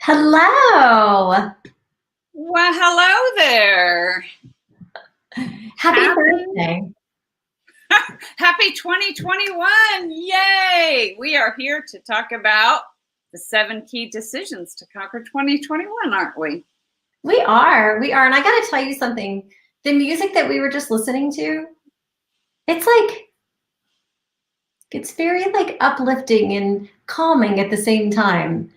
Hello. Well, hello there. Happy Happy, Thursday. happy 2021. Yay. We are here to talk about the 7 key decisions to conquer 2021, aren't we? We are. We are. And I got to tell you something. The music that we were just listening to, it's like, it's very like uplifting and calming at the same time.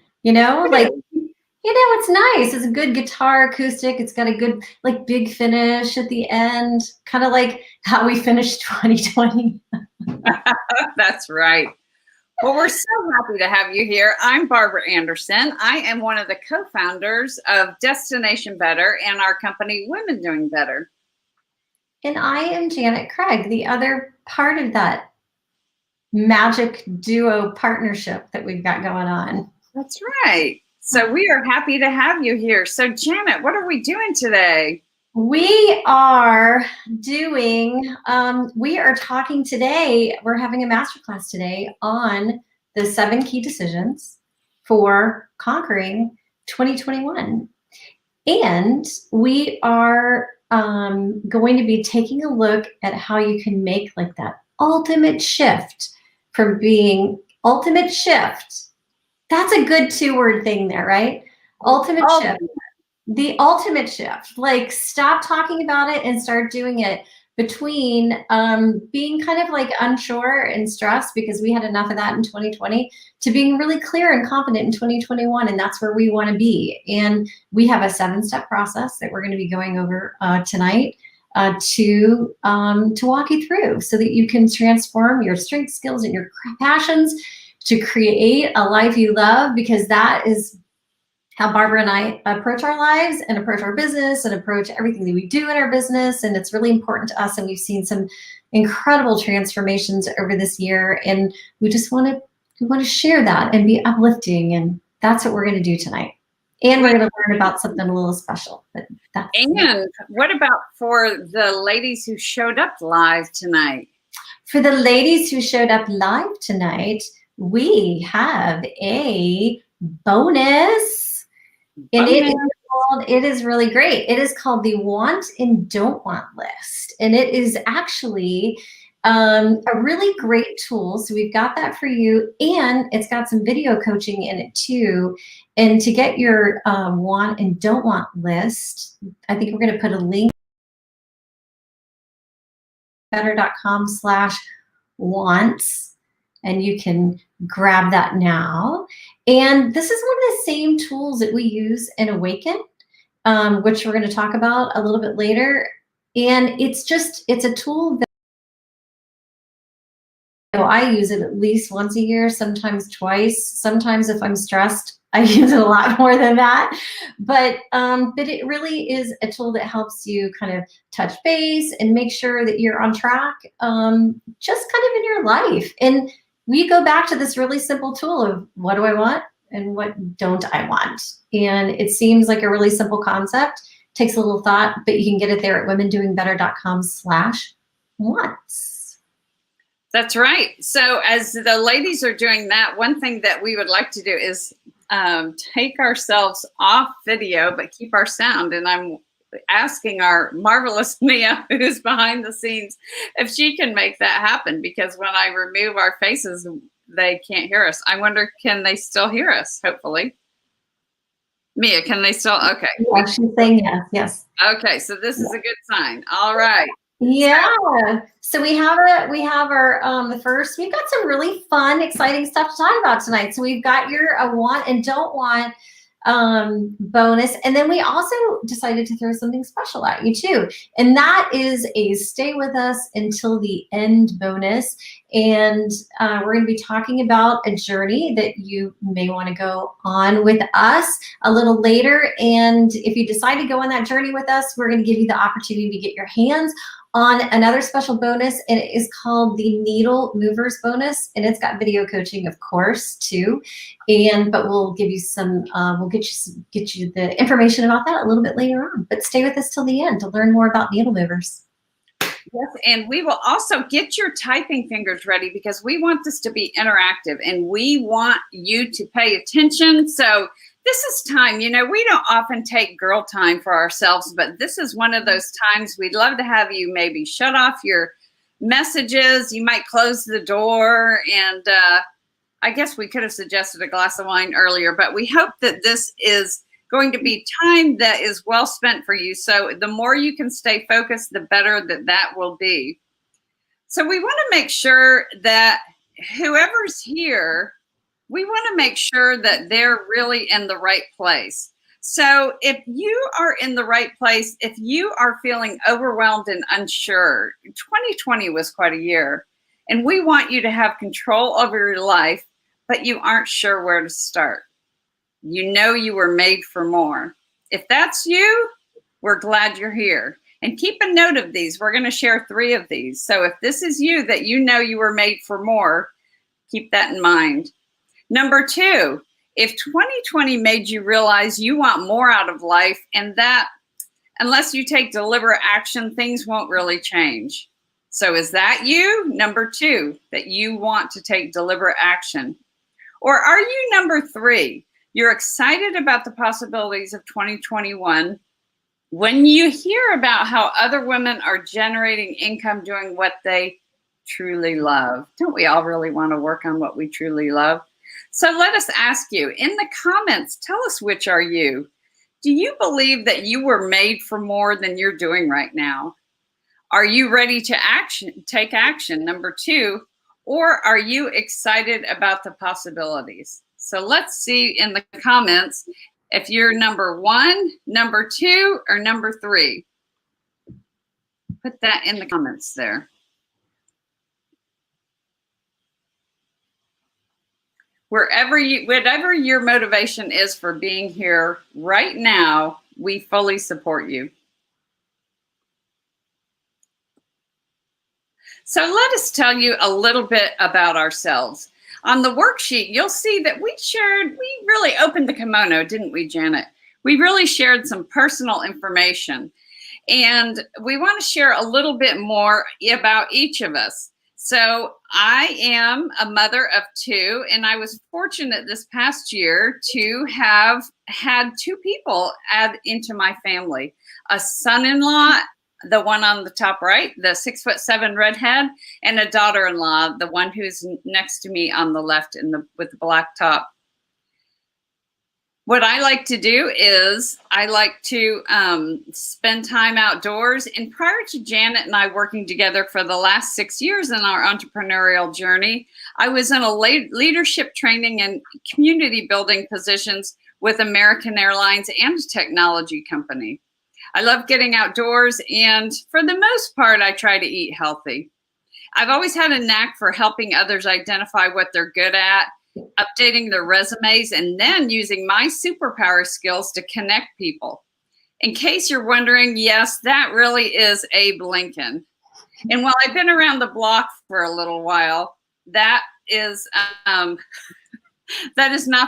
It's nice. It's a good guitar acoustic. It's got a good, like, big finish at the end, kind of like how we finished 2020. That's right. Well, we're so happy to have you here. I'm Barbara Anderson. I am one of the co-founders of Destination Better and our company, Women Doing Better. And I am Janet Craig, the other part of that magic duo partnership that we've got going on. That's right. So we are happy to have you here. So Janet, what are we doing today? We are talking today, we're having a masterclass today on the 7 key decisions for conquering 2021. And we are going to be taking a look at how you can make like that ultimate shift from being ultimate shift. That's a good 2-word thing there, right? Ultimate shift. The ultimate shift. Like, stop talking about it and start doing it, between being kind of like unsure and stressed because we had enough of that in 2020 to being really clear and confident in 2021. And that's where we want to be. And we have a 7-step process that we're going to be going over tonight to walk you through so that you can transform your strengths, skills, and your passions to create a life you love, because that is how Barbara and I approach our lives and approach our business and approach everything that we do in our business. And it's really important to us. And we've seen some incredible transformations over this year. And we just want to share that and be uplifting. And that's what we're going to do tonight. And we're going to learn about something a little special. And what about for the ladies who showed up live tonight? For the ladies who showed up live tonight, we have a bonus. And it is really great. It is called the Want and Don't Want list. And it is actually a really great tool. So we've got that for you. And it's got some video coaching in it too. And to get your Want and Don't Want list, I think we're going to put a link better.com/wants. And you can grab that now. And this is one of the same tools that we use in Awaken, which we're going to talk about a little bit later. And it's a tool that I use it at least once a year, sometimes twice. Sometimes if I'm stressed, I use it a lot more than that. But it really is a tool that helps you kind of touch base and make sure that you're on track, just kind of in your life. And we go back to this really simple tool of what do I want and what don't I want? And it seems like a really simple concept, takes a little thought, but you can get it there at womendoingbetter.com/wants. That's right. So as the ladies are doing that, one thing that we would like to do is take ourselves off video, but keep our sound. And I'm asking our marvelous Mia, who's behind the scenes, if she can make that happen, because when I remove our faces, they can't hear us. I wonder, can they still hear us? Hopefully. Mia, can they still? Okay. Yeah, she's saying yes. Okay, so this is a good sign. All right. Yeah. So we have our the first. We've got some really fun, exciting stuff to talk about tonight. So we've got your Want and Don't Want bonus, and then we also decided to throw something special at you too, and that is a stay with us until the end bonus. And we're going to be talking about a journey that you may want to go on with us a little later. And if you decide to go on that journey with us, we're going to give you the opportunity to get your hands on another special bonus, and it is called the Needle Movers bonus, and it's got video coaching, of course, too. But we'll give you some, we'll get you the information about that a little bit later on. But stay with us till the end to learn more about needle movers. Yes, and we will also get your typing fingers ready, because we want this to be interactive and we want you to pay attention. So this is time. You know, we don't often take girl time for ourselves, but this is one of those times we'd love to have you maybe shut off your messages. You might close the door, and I guess we could have suggested a glass of wine earlier, but we hope that this is going to be time that is well spent for you. So the more you can stay focused, the better that will be. So we want to make sure that whoever's here, we want to make sure that they're really in the right place. So if you are in the right place, if you are feeling overwhelmed and unsure, 2020 was quite a year, and we want you to have control over your life, but you aren't sure where to start. You know you were made for more. If that's you, we're glad you're here. And keep a note of these. We're going to share 3 of these. So if this is you, that you know you were made for more, keep that in mind. Number 2, if 2020 made you realize you want more out of life, and that unless you take deliberate action, things won't really change. So is that you? Number 2, that you want to take deliberate action. Or are you number 3? You're excited about the possibilities of 2021. When you hear about how other women are generating income doing what they truly love, don't we all really want to work on what we truly love? So let us ask you in the comments, tell us which are you. Do you believe that you were made for more than you're doing right now? Are you ready to take action, number 2, or are you excited about the possibilities? So let's see in the comments if you're number 1, number 2, or number 3. Put that in the comments there. Whatever your motivation is for being here right now, we fully support you. So let us tell you a little bit about ourselves. On the worksheet, you'll see that we really opened the kimono, didn't we, Janet? We really shared some personal information. And we want to share a little bit more about each of us. So I am a mother of 2, and I was fortunate this past year to have had 2 people add into my family. A son-in-law, the one on the top right, the 6'7" redhead, and a daughter-in-law, the one who's next to me on the left with the black top. What I like to do is I like to spend time outdoors. And prior to Janet and I working together for the last 6 years in our entrepreneurial journey, I was in a leadership training and community building positions with American Airlines and a technology company. I love getting outdoors, and for the most part, I try to eat healthy. I've always had a knack for helping others identify what they're good at, updating their resumes, and then using my superpower skills to connect people. In case you're wondering, yes, that really is Abe Lincoln. And while I've been around the block for a little while, that is not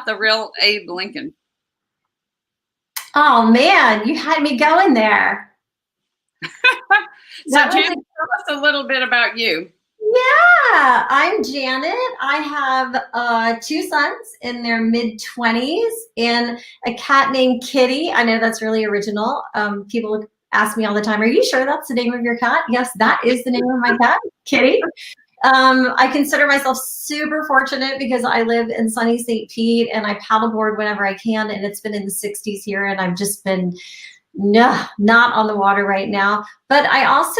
the real Abe Lincoln. Oh man, you had me going there. So Janet, tell us a little bit about you. Yeah, I'm Janet. I have 2 sons in their mid-20s and a cat named Kitty. I know that's really original. People ask me all the time, are you sure that's the name of your cat? Yes, that is the name of my cat, Kitty. I consider myself super fortunate because I live in sunny St. Pete and I paddleboard whenever I can, and it's been in the 60s here, and I've just been not on the water right now. But I also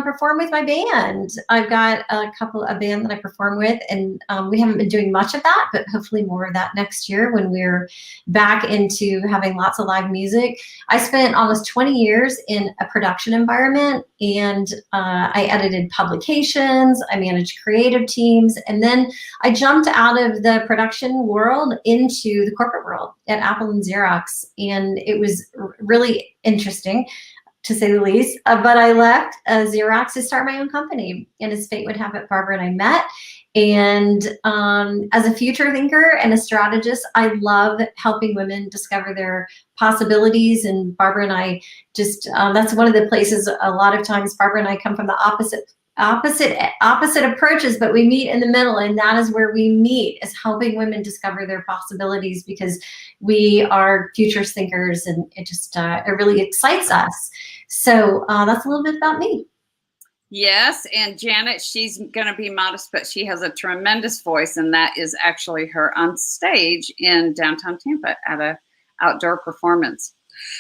perform with my band. I've got a band that I perform with, and we haven't been doing much of that, but hopefully more of that next year when we're back into having lots of live music. I spent almost 20 years in a production environment, and I edited publications, I managed creative teams, and then I jumped out of the production world into the corporate world at Apple and Xerox, and it was really interesting, to say the least. But I left Xerox to start my own company, and as fate would have it, Barbara and I met. And as a future thinker and a strategist, I love helping women discover their possibilities. And Barbara and I just, that's one of the places a lot of times Barbara and I come from the opposite opposite approaches, but we meet in the middle, and that is where we meet, is helping women discover their possibilities, because we are futures thinkers, and it just it really excites us. So that's a little bit about me. Yes, and Janet, she's going to be modest, but she has a tremendous voice, and that is actually her on stage in downtown Tampa at a outdoor performance.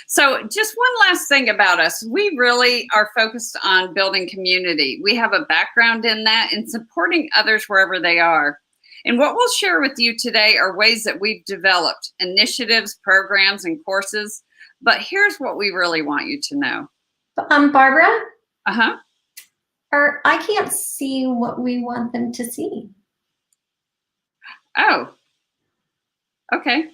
So just one last thing about us. We really are focused on building community. We have a background in that and supporting others wherever they are. And what we'll share with you today are ways that we've developed initiatives, programs, and courses. But here's what we really want you to know. Barbara? Uh-huh. I can't see what we want them to see. Oh, okay.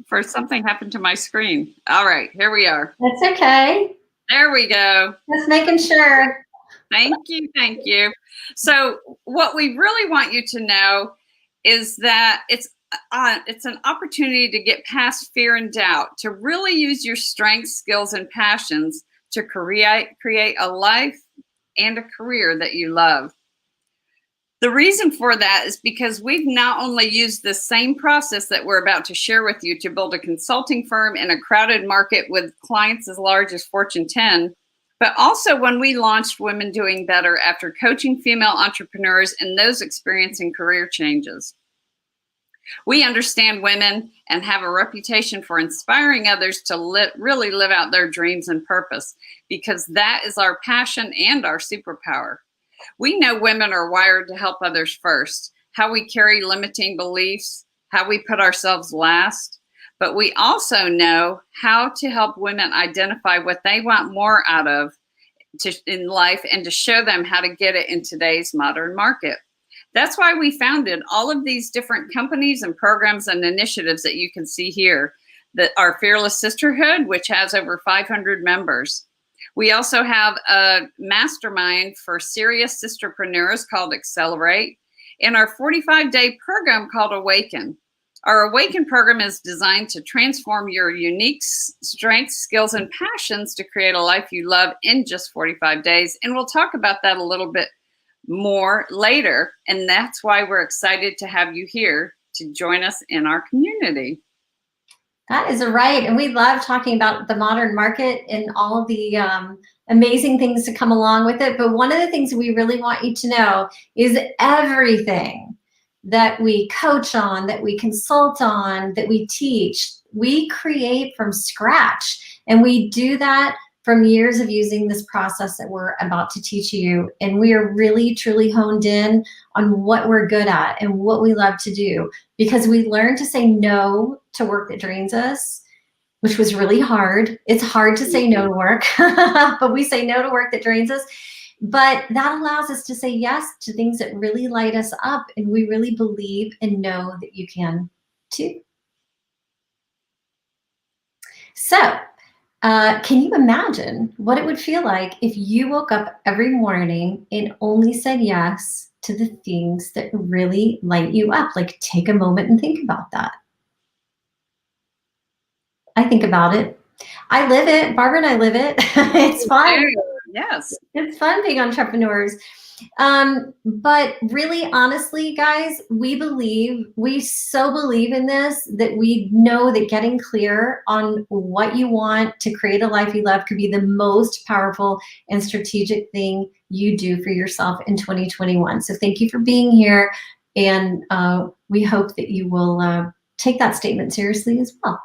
First, something happened to my screen. All right, here we are. That's okay. There we go. Just making sure. Thank you, thank you. So what we really want you to know is that it's an opportunity to get past fear and doubt, to really use your strengths, skills, and passions to create a life and a career that you love. The reason for that is because we've not only used the same process that we're about to share with you to build a consulting firm in a crowded market with clients as large as Fortune 10, but also when we launched Women Doing Better after coaching female entrepreneurs and those experiencing career changes. We understand women and have a reputation for inspiring others to really live out their dreams and purpose, because that is our passion and our superpower. We know women are wired to help others first, how we carry limiting beliefs, how we put ourselves last, but we also know how to help women identify what they want more out of in life and to show them how to get it in today's modern market. That's why we founded all of these different companies and programs and initiatives that you can see here. Our Fearless Sisterhood, which has over 500 members. We also have a mastermind for serious sisterpreneurs called Accelerate, and our 45-day program called Awaken. Our Awaken program is designed to transform your unique strengths, skills, and passions to create a life you love in just 45 days. And we'll talk about that a little bit more later. And that's why we're excited to have you here to join us in our community. That is right. And we love talking about the modern market and all of the amazing things to come along with it. But one of the things we really want you to know is everything that we coach on, that we consult on, that we teach, we create from scratch. And we do that from years of using this process that we're about to teach you. And we are really, truly honed in on what we're good at and what we love to do, because we learned to say no to work that drains us, which was really hard. It's hard to say no to work, but we say no to work that drains us. But that allows us to say yes to things that really light us up, and we really believe and know that you can too. So, can you imagine what it would feel like if you woke up every morning and only said yes to the things that really light you up? Like, take a moment and think about that. I think about it. I live it. Barbara and I live it. It's fun. Yes. It's fun being entrepreneurs. But really, honestly, guys, we so believe in this, that we know that getting clear on what you want to create a life you love could be the most powerful and strategic thing you do for yourself in 2021. So thank you for being here. And we hope that you will take that statement seriously as well.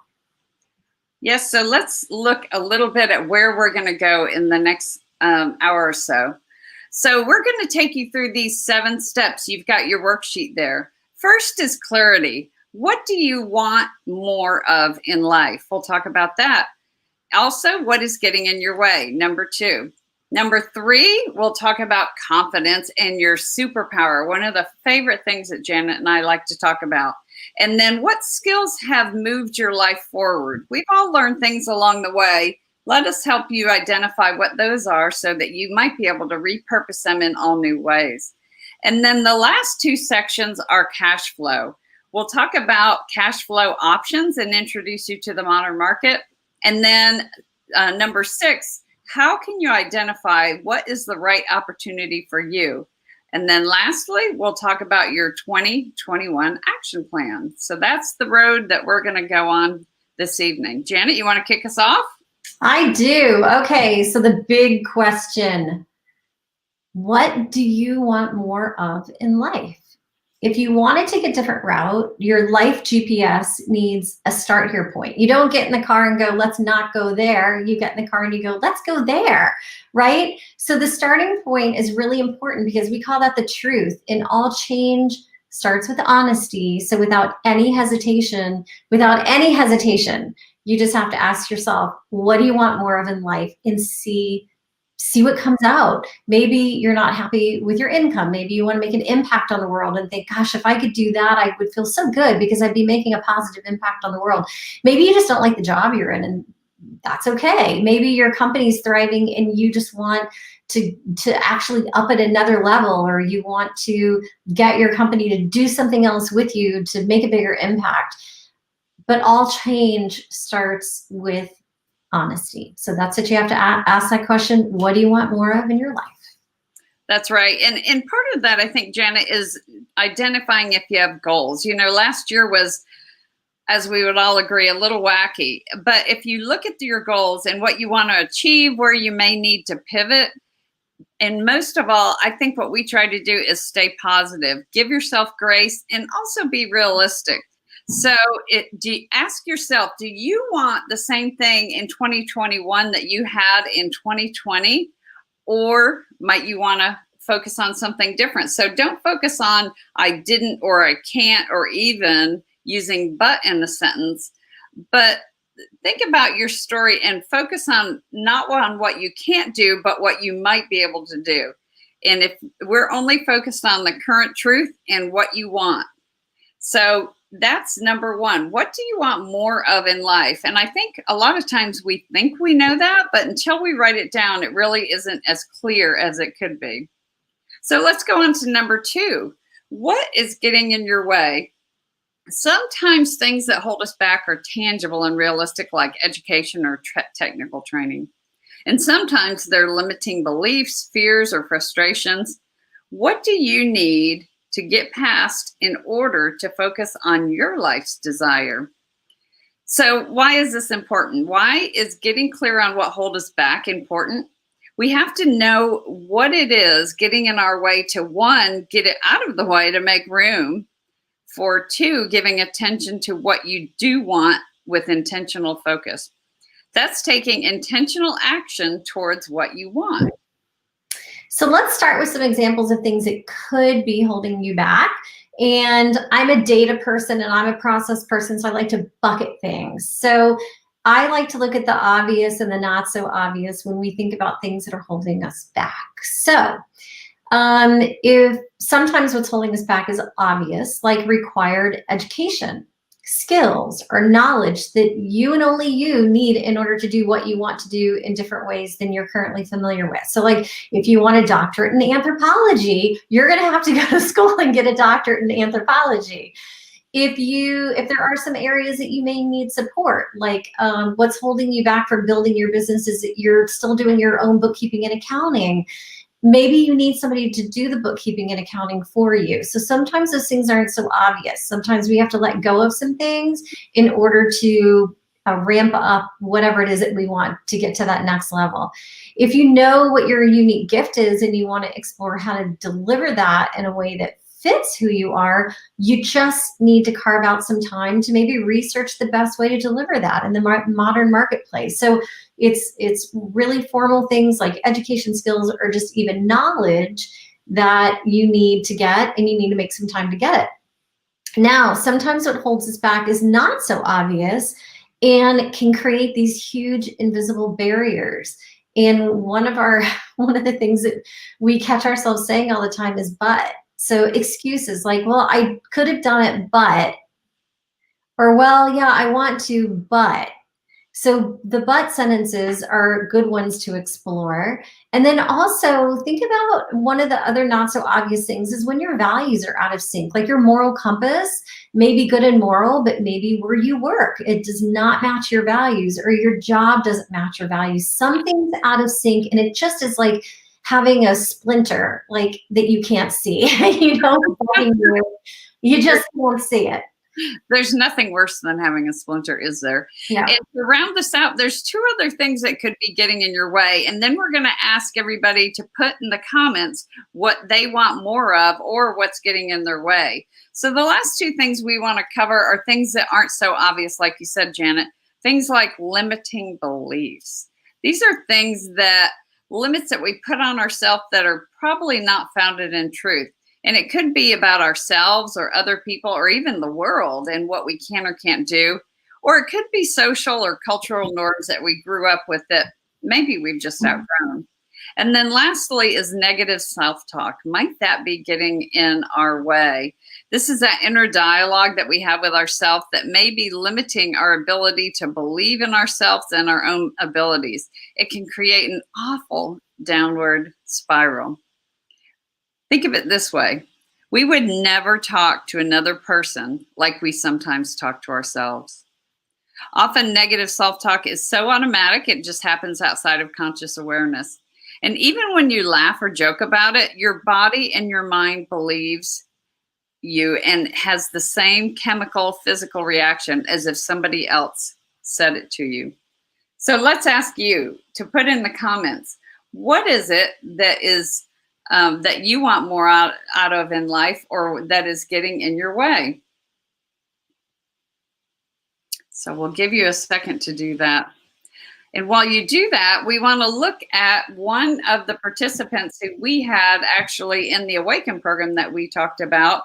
Yes, so let's look a little bit at where we're going to go in the next hour or so. So we're going to take you through these 7 steps. You've got your worksheet there. First is clarity. What do you want more of in life? We'll talk about that. Also, what is getting in your way? Number 2. Number 3, we'll talk about confidence and your superpower. One of the favorite things that Janet and I like to talk about. And then what skills have moved your life forward? We've all learned things along the way. Let us help you identify what those are so that you might be able to repurpose them in all new ways. And then the last 2 sections are cash flow. We'll talk about cash flow options and introduce you to the modern market. And then number 6, how can you identify what is the right opportunity for you? And then lastly, we'll talk about your 2021 action plan. So that's the road that we're going to go on this evening. Janet, you want to kick us off? I do. Okay, so the big question, what do you want more of in life? If you want to take a different route, your life GPS needs a start here point. You don't get in the car and go, let's not go there. You get in the car and you go, let's go there, right? So the starting point is really important because we call that the truth. And all change starts with honesty. So without any hesitation, you just have to ask yourself, what do you want more of in life, and see what comes out. Maybe you're not happy with your income. Maybe you want to make an impact on the world and think, gosh, if I could do that, I would feel so good because I'd be making a positive impact on the world. Maybe you just don't like the job you're in, and that's okay. Maybe your company's thriving and you just want to actually up at another level, or you want to get your company to do something else with you to make a bigger impact. But all change starts with honesty. So that's what you have to ask that question. What do you want more of in your life? That's right. And part of that, I think, Janet, is identifying if you have goals. You know, last year was, as we would all agree, a little wacky. But if you look at your goals and what you want to achieve, where you may need to pivot, and most of all, I think what we try to do is stay positive, give yourself grace, and also be realistic. So ask yourself, do you want the same thing in 2021 that you had in 2020? Or might you want to focus on something different? So don't focus on I didn't, or I can't, or even using but in the sentence, but think about your story and focus on not on what you can't do, but what you might be able to do. And if we're only focused on the current truth and what you want. So that's number one. What do you want more of in life? And I think a lot of times we think we know that, but until we write it down, it really isn't as clear as it could be. So let's go on to number two. What is getting in your way? Sometimes things that hold us back are tangible and realistic, like education or technical training. And sometimes they're limiting beliefs, fears, or frustrations. What do you need to get past in order to focus on your life's desire? So why is this important? Why is getting clear on what holds us back important? We have to know what it is getting in our way to, one, get it out of the way to make room, for two, giving attention to what you do want with intentional focus. That's taking intentional action towards what you want. So let's start with some examples of things that could be holding you back. And I'm a data person and I'm a process person, so I like to bucket things. So I like to look at the obvious and the not so obvious when we think about things that are holding us back. So if sometimes what's holding us back is obvious, like required education, skills, or knowledge that you and only you need in order to do what you want to do in different ways than you're currently familiar with. So like if you want a doctorate in anthropology, you're going to have to go to school and get a doctorate in anthropology. If there are some areas that you may need support, like what's holding you back from building your business is that you're still doing your own bookkeeping and accounting. Maybe you need somebody to do the bookkeeping and accounting for you. So sometimes those things aren't so obvious. Sometimes we have to let go of some things in order to ramp up whatever it is that we want to get to that next level. If you know what your unique gift is and you want to explore how to deliver that in a way that fits who you are, you just need to carve out some time to maybe research the best way to deliver that in the modern marketplace. So it's really formal things like education, skills, or just even knowledge that you need to get, and you need to make some time to get it. Now, sometimes what holds us back is not so obvious and can create these huge invisible barriers. And one of the things that we catch ourselves saying all the time is but. So excuses like, well, I could have done it, but, or well, yeah, I want to, but. So the but sentences are good ones to explore. And then also think about one of the other not so obvious things is when your values are out of sync, like your moral compass may be good and moral, but maybe where you work, it does not match your values, or your job doesn't match your values. Something's out of sync, and it just is like having a splinter, like that you can't see, you just won't see it. There's nothing worse than having a splinter, is there? Yeah. And to round this out, there's two other things that could be getting in your way. And then we're going to ask everybody to put in the comments what they want more of or what's getting in their way. So the last two things we want to cover are things that aren't so obvious, like you said, Janet, things like limiting beliefs. These are things that limits that we put on ourselves that are probably not founded in truth. And it could be about ourselves or other people or even the world and what we can or can't do. Or it could be social or cultural norms that we grew up with that maybe we've just outgrown. And then lastly is negative self-talk. Might that be getting in our way? This is that inner dialogue that we have with ourselves that may be limiting our ability to believe in ourselves and our own abilities. It can create an awful downward spiral. Think of it this way. We would never talk to another person like we sometimes talk to ourselves. Often negative self-talk is so automatic, it just happens outside of conscious awareness. And even when you laugh or joke about it, your body and your mind believes you and has the same chemical, physical reaction as if somebody else said it to you. So let's ask you to put in the comments, what is it that is that you want more out of in life, or that is getting in your way? So we'll give you a second to do that. And while you do that, we want to look at one of the participants who we had actually in the Awaken program that we talked about.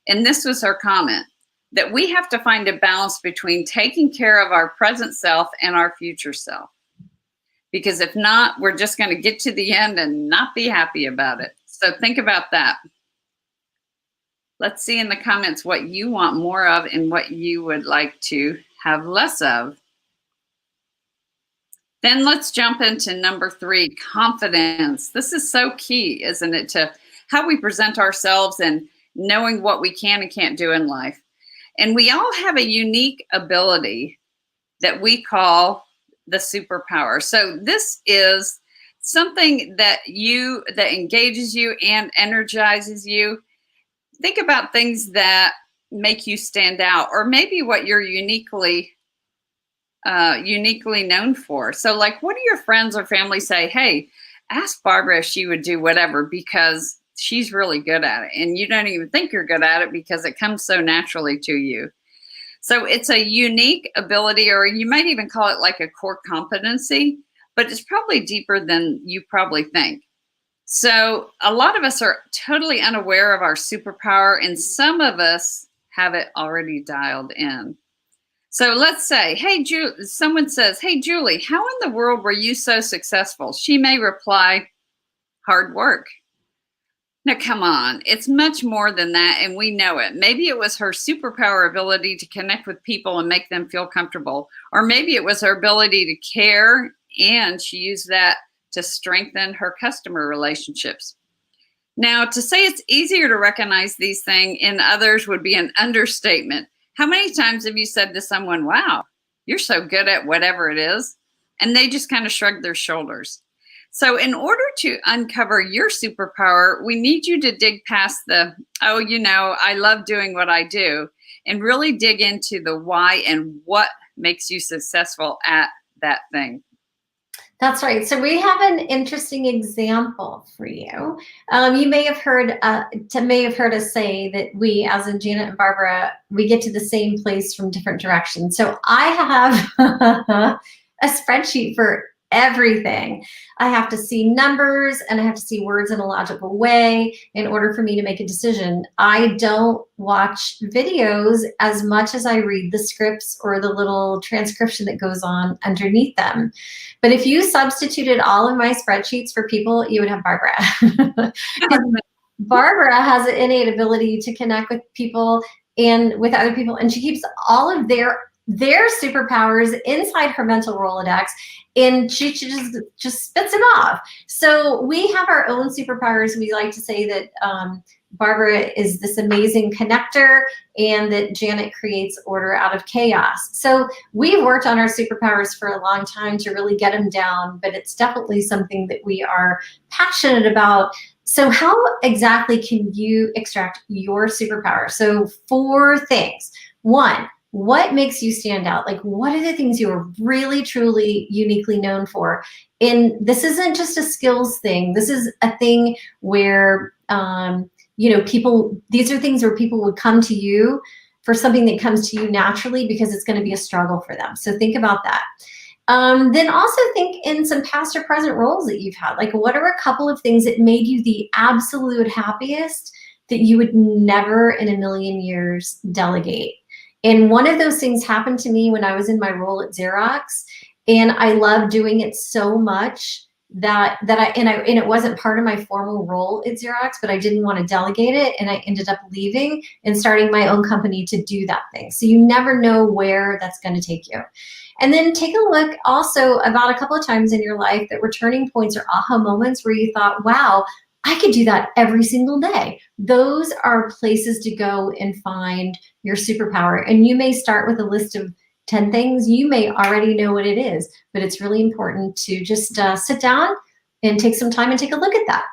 And this was her comment, that we have to find a balance between taking care of our present self and our future self. Because if not, we're just going to get to the end and not be happy about it. So think about that. Let's see in the comments what you want more of and what you would like to have less of. Then let's jump into number 3, confidence. This is so key, isn't it, to how we present ourselves and knowing what we can and can't do in life. And we all have a unique ability that we call the superpower. So this is something that engages you and energizes you. Think about things that make you stand out, or maybe what you're uniquely known for. So like, what do your friends or family say? Hey, ask Barbara if she would do whatever because she's really good at it. And you don't even think you're good at it because it comes so naturally to you. So it's a unique ability, or you might even call it like a core competency, but it's probably deeper than you probably think. So a lot of us are totally unaware of our superpower, and some of us have it already dialed in. So let's say, hey, someone says, hey, Julie, how in the world were you so successful? She may reply, hard work. Now, come on, it's much more than that, and we know it. Maybe it was her superpower ability to connect with people and make them feel comfortable, or maybe it was her ability to care, and she used that to strengthen her customer relationships. Now, to say it's easier to recognize these things in others would be an understatement. How many times have you said to someone, wow, you're so good at whatever it is, and they just kind of shrug their shoulders? So in order to uncover your superpower, we need you to dig past the, oh, I love doing what I do, and really dig into the why and what makes you successful at that thing. That's right. So we have an interesting example for you. You may have heard us say that we, as in Janet and Barbara, we get to the same place from different directions. So I have a spreadsheet for everything. I have to see numbers and I have to see words in a logical way in order for me to make a decision. I don't watch videos as much as I read the scripts or the little transcription that goes on underneath them. But if you substituted all of my spreadsheets for people, you would have Barbara. Barbara has an innate ability to connect with people and with other people, and she keeps all of their their superpowers inside her mental Rolodex, and she just spits them off. So we have our own superpowers. We like to say that Barbara is this amazing connector, and that Janet creates order out of chaos. So we've worked on our superpowers for a long time to really get them down, but it's definitely something that we are passionate about. So how exactly can you extract your superpower? So 4 things. 1, what makes you stand out? Like, what are the things you are really, truly, uniquely known for? And this isn't just a skills thing. This is a thing where, you know, these are things where people would come to you for something that comes to you naturally because it's going to be a struggle for them. So think about that. Then also think in some past or present roles that you've had. Like, what are a couple of things that made you the absolute happiest that you would never in a million years delegate? And one of those things happened to me when I was in my role at Xerox, and I loved doing it so much that it wasn't part of my formal role at Xerox, but I didn't want to delegate it, and I ended up leaving and starting my own company to do that thing. So you never know where that's going to take you. And then take a look also about a couple of times in your life that were turning points or aha moments where you thought, wow, I could do that every single day. Those are places to go and find your superpower. And you may start with a list of 10 things. You may already know what it is, but it's really important to just sit down and take some time and take a look at that.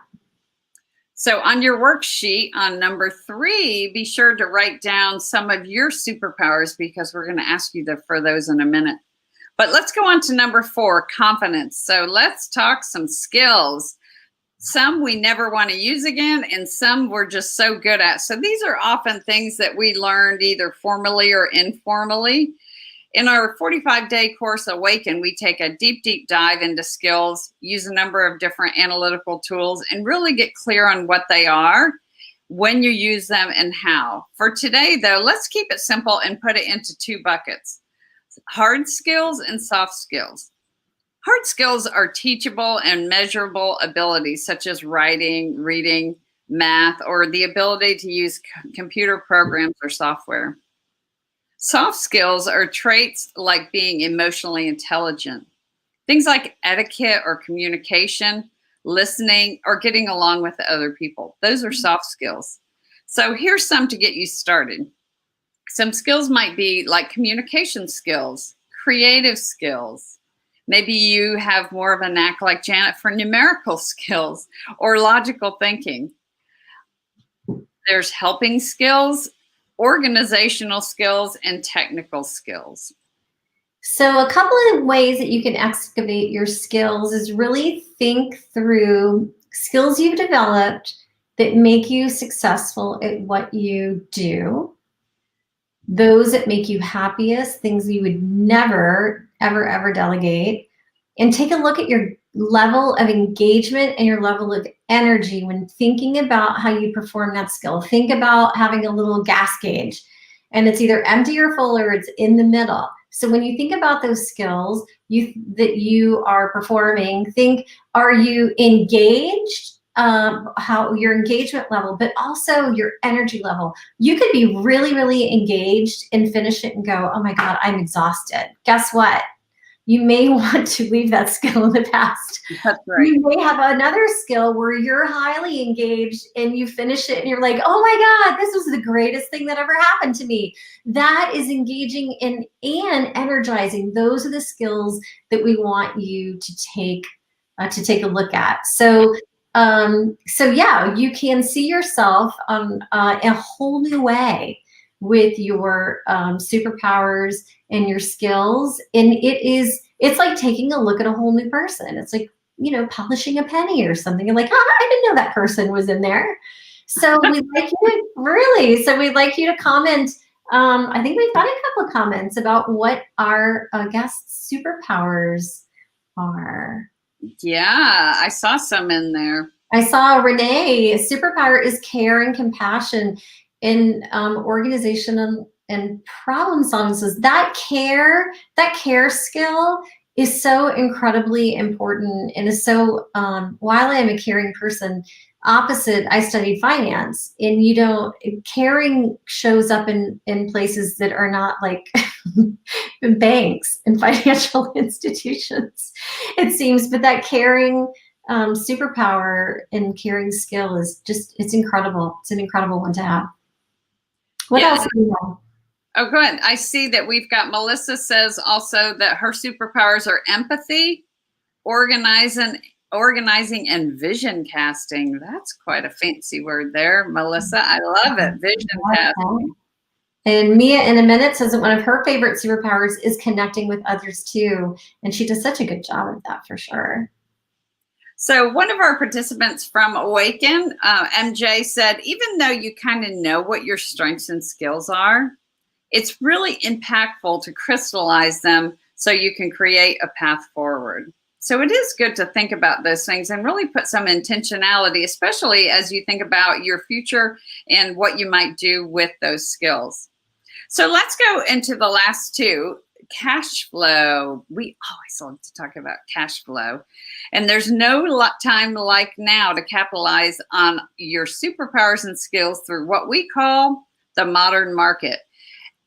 So on your worksheet on number 3, be sure to write down some of your superpowers, because we're going to ask you for those in a minute. But let's go on to number 4, confidence. So let's talk some skills. Some we never want to use again, and some we're just so good at. So these are often things that we learned either formally or informally. In our 45-day course, Awaken, we take a deep, deep dive into skills, use a number of different analytical tools, and really get clear on what they are, when you use them, and how. For today, though, let's keep it simple and put it into 2 buckets: hard skills and soft skills. Hard skills are teachable and measurable abilities such as writing, reading, math, or the ability to use computer programs or software. Soft skills are traits like being emotionally intelligent. Things like etiquette or communication, listening, or getting along with other people. Those are soft skills. So here's some to get you started. Some skills might be like communication skills, creative skills. Maybe you have more of a knack like Janet for numerical skills or logical thinking. There's helping skills, organizational skills, and technical skills. So a couple of ways that you can excavate your skills is really think through skills you've developed that make you successful at what you do. Those that make you happiest, things you would never, ever, ever delegate. And take a look at your level of engagement and your level of energy when thinking about how you perform that skill. Think about having a little gas gauge, and it's either empty or full, or it's in the middle. So when you think about those skills that you are performing, think, are you engaged? How your engagement level, but also your energy level. You could be really, really engaged and finish it and go, oh my God, I'm exhausted. Guess what? You may want to leave that skill in the past. That's right. You may have another skill where you're highly engaged and you finish it and you're like, oh my God, this was the greatest thing that ever happened to me. That is engaging and energizing. Those are the skills that we want you to take a look at. So yeah, you can see yourself in a whole new way with your superpowers and your skills. And it's like taking a look at a whole new person. It's like, you know, polishing a penny or something. And like, oh, I didn't know that person was in there. So we'd like you to comment. I think we've got a couple of comments about what our guests' superpowers are. Yeah, I saw some in there. I saw Renee, superpower is care and compassion in organization and problem solving. Says that care skill is so incredibly important, and is so, while I am a caring person, opposite, I studied finance, and caring shows up in places that are not like in banks and financial institutions, it seems. But that caring superpower and caring skill is just, it's incredible. It's an incredible one to have. What Yeah. else do you know? Oh, go ahead. I see that we've got Melissa says also that her superpowers are empathy, organizing, and vision casting. That's quite a fancy word there, Melissa. I love it. Vision casting. And Mia in a minute says that one of her favorite superpowers is connecting with others too. And she does such a good job of that for sure. So one of our participants from Awaken, MJ, said, even though you kind of know what your strengths and skills are, it's really impactful to crystallize them so you can create a path forward. So it is good to think about those things and really put some intentionality, especially as you think about your future and what you might do with those skills. So let's go into the last two. Cash flow. We always love to talk about cash flow. And there's no time like now to capitalize on your superpowers and skills through what we call the modern market.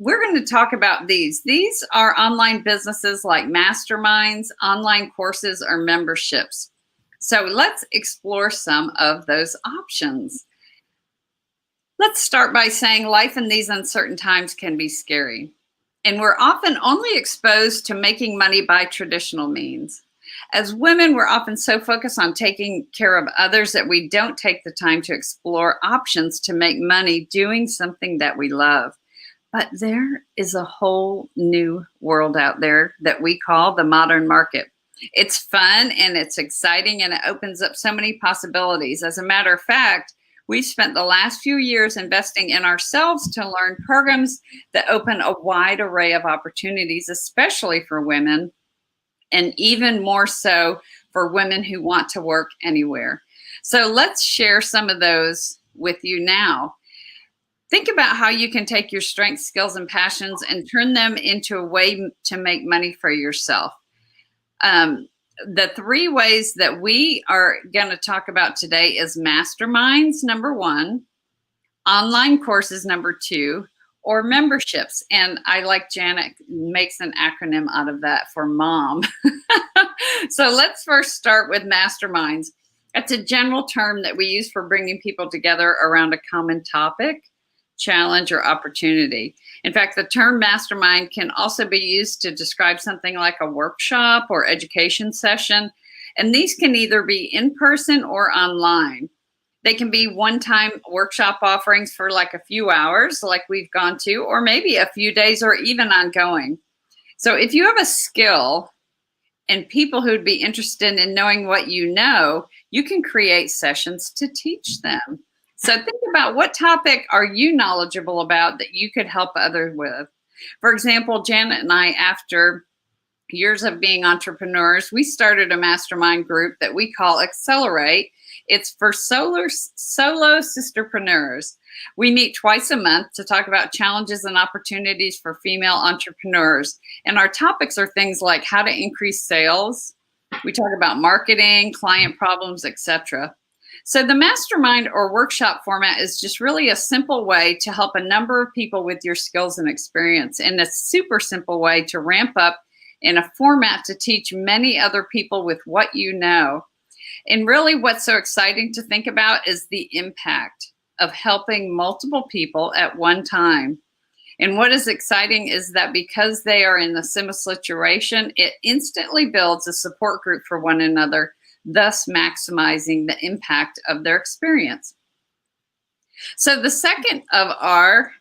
We're going to talk about these. These are online businesses like masterminds, online courses, or memberships. So let's explore some of those options. Let's start by saying life in these uncertain times can be scary. And we're often only exposed to making money by traditional means. As women, we're often so focused on taking care of others that we don't take the time to explore options to make money doing something that we love. But there is a whole new world out there that we call the modern market. It's fun and it's exciting and it opens up so many possibilities. As a matter of fact, we've spent the last few years investing in ourselves to learn programs that open a wide array of opportunities, especially for women, and even more so for women who want to work anywhere. So let's share some of those with you now. Think about how you can take your strengths, skills, and passions and turn them into a way to make money for yourself. The three ways that we are going to talk about today is masterminds, number one, online courses, number two, or memberships. And I, like Janet, makes an acronym out of that for MOM. So let's first start with masterminds. That's a general term that we use for bringing people together around a common topic, challenge, or opportunity. In fact, the term mastermind can also be used to describe something like a workshop or education session. And these can either be in person or online. They can be one-time workshop offerings for like a few hours, like we've gone to, or maybe a few days or even ongoing. So if you have a skill and people who'd be interested in knowing what you know, you can create sessions to teach them. So think about, what topic are you knowledgeable about that you could help others with? For example, Janet and I, after years of being entrepreneurs, we started a mastermind group that we call Accelerate. It's for solo sisterpreneurs. We meet twice a month to talk about challenges and opportunities for female entrepreneurs. And our topics are things like how to increase sales. We talk about marketing, client problems, etc. So the mastermind or workshop format is just really a simple way to help a number of people with your skills and experience, and a super simple way to ramp up in a format to teach many other people with what you know. And really what's so exciting to think about is the impact of helping multiple people at one time. And what is exciting is that because they are in the similar situation, it instantly builds a support group for one another, thus maximizing the impact of their experience. So the second of our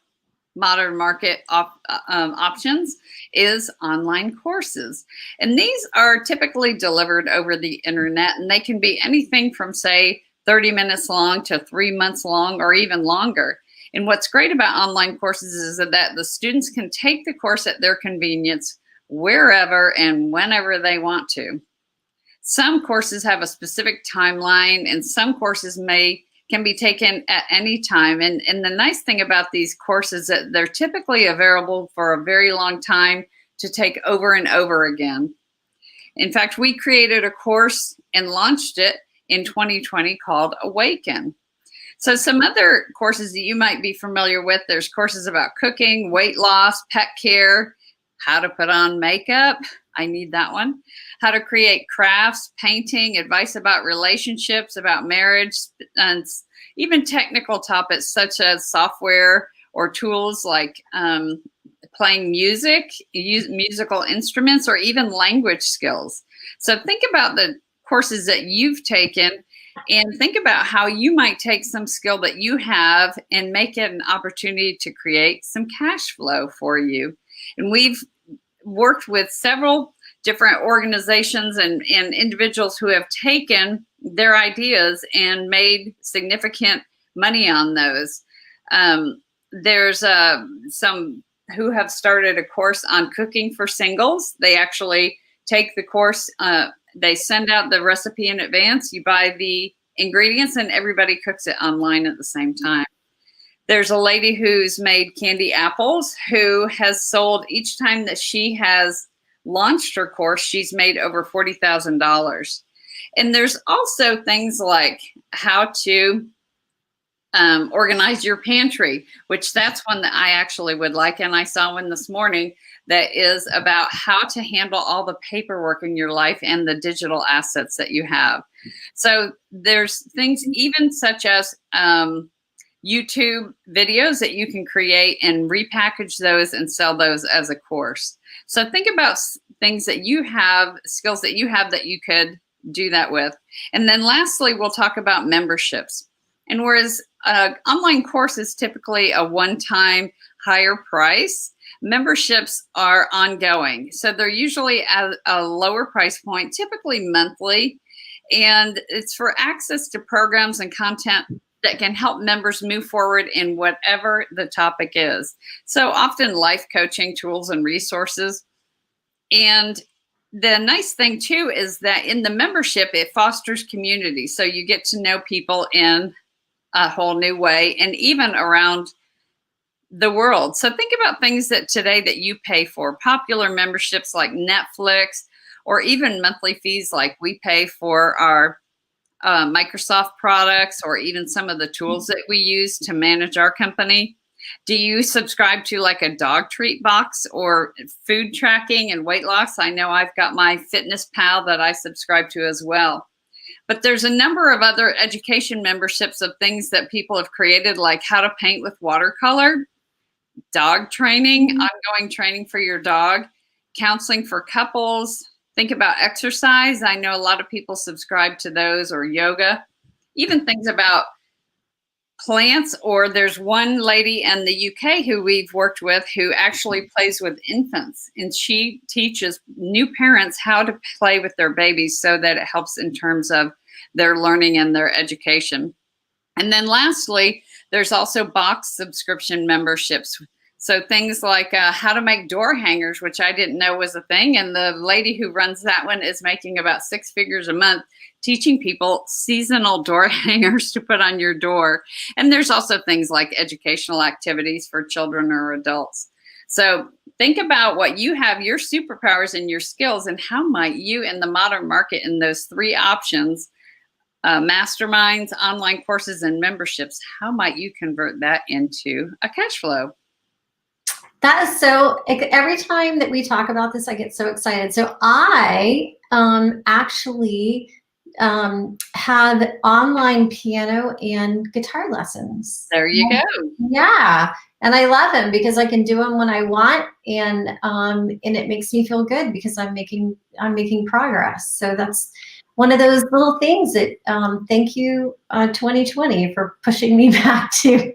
modern market options is online courses. And these are typically delivered over the internet, and they can be anything from, say, 30 minutes long to 3 months long or even longer. And what's great about online courses is that the students can take the course at their convenience, wherever and whenever they want to. Some courses have a specific timeline, and some courses can be taken at any time. And the nice thing about these courses is that they're typically available for a very long time to take over and over again. In fact, we created a course and launched it in 2020 called Awaken. So some other courses that you might be familiar with, there's courses about cooking, weight loss, pet care, how to put on makeup. I need that one. How to create crafts, painting, advice about relationships, about marriage, and even technical topics such as software or tools like playing music, musical instruments, or even language skills. So think about the courses that you've taken and think about how you might take some skill that you have and make it an opportunity to create some cash flow for you. And we've worked with several different organizations and individuals who have taken their ideas and made significant money on those. There's some who have started a course on cooking for singles. They actually take the course, they send out the recipe in advance, you buy the ingredients, and everybody cooks it online at the same time. There's a lady who's made candy apples who has sold, each time that she has launched her course, she's made over $40,000. And there's also things like how to organize your pantry, which that's one that I actually would like. And I saw one this morning that is about how to handle all the paperwork in your life and the digital assets that you have. So there's things even such as YouTube videos that you can create and repackage those and sell those as a course. So think about things that you have, skills that you have that you could do that with. And then lastly, we'll talk about memberships. And whereas online course is typically a one-time higher price, memberships are ongoing. So they're usually at a lower price point, typically monthly. And it's for access to programs and content that can help members move forward in whatever the topic is. So often life coaching tools and resources. And the nice thing too is that in the membership, it fosters community. So you get to know people in a whole new way and even around the world. So think about things that today that you pay for, popular memberships like Netflix, or even monthly fees like we pay for our Microsoft products, or even some of the tools that we use to manage our company. Do you subscribe to like a dog treat box or food tracking and weight loss? I know I've got my Fitness Pal that I subscribe to as well. But there's a number of other education memberships of things that people have created, like how to paint with watercolor, dog training, ongoing training for your dog, counseling for couples. Think about exercise. I know a lot of people subscribe to those, or yoga, even things about plants. Or there's one lady in the UK who we've worked with who actually plays with infants, and she teaches new parents how to play with their babies so that it helps in terms of their learning and their education. And then lastly, there's also box subscription memberships. So things like how to make door hangers, which I didn't know was a thing. And the lady who runs that one is making about 6 figures a month, teaching people seasonal door hangers to put on your door. And there's also things like educational activities for children or adults. So think about what you have, your superpowers and your skills, and how might you in the modern market in those 3 options, masterminds, online courses, and memberships, how might you convert that into a cash flow? That is so, every time that we talk about this, I get so excited. So I actually have online piano and guitar lessons. There you go. Yeah. And I love them because I can do them when I want, and it makes me feel good because I'm making progress. So that's one of those little things that, thank you 2020 for pushing me back to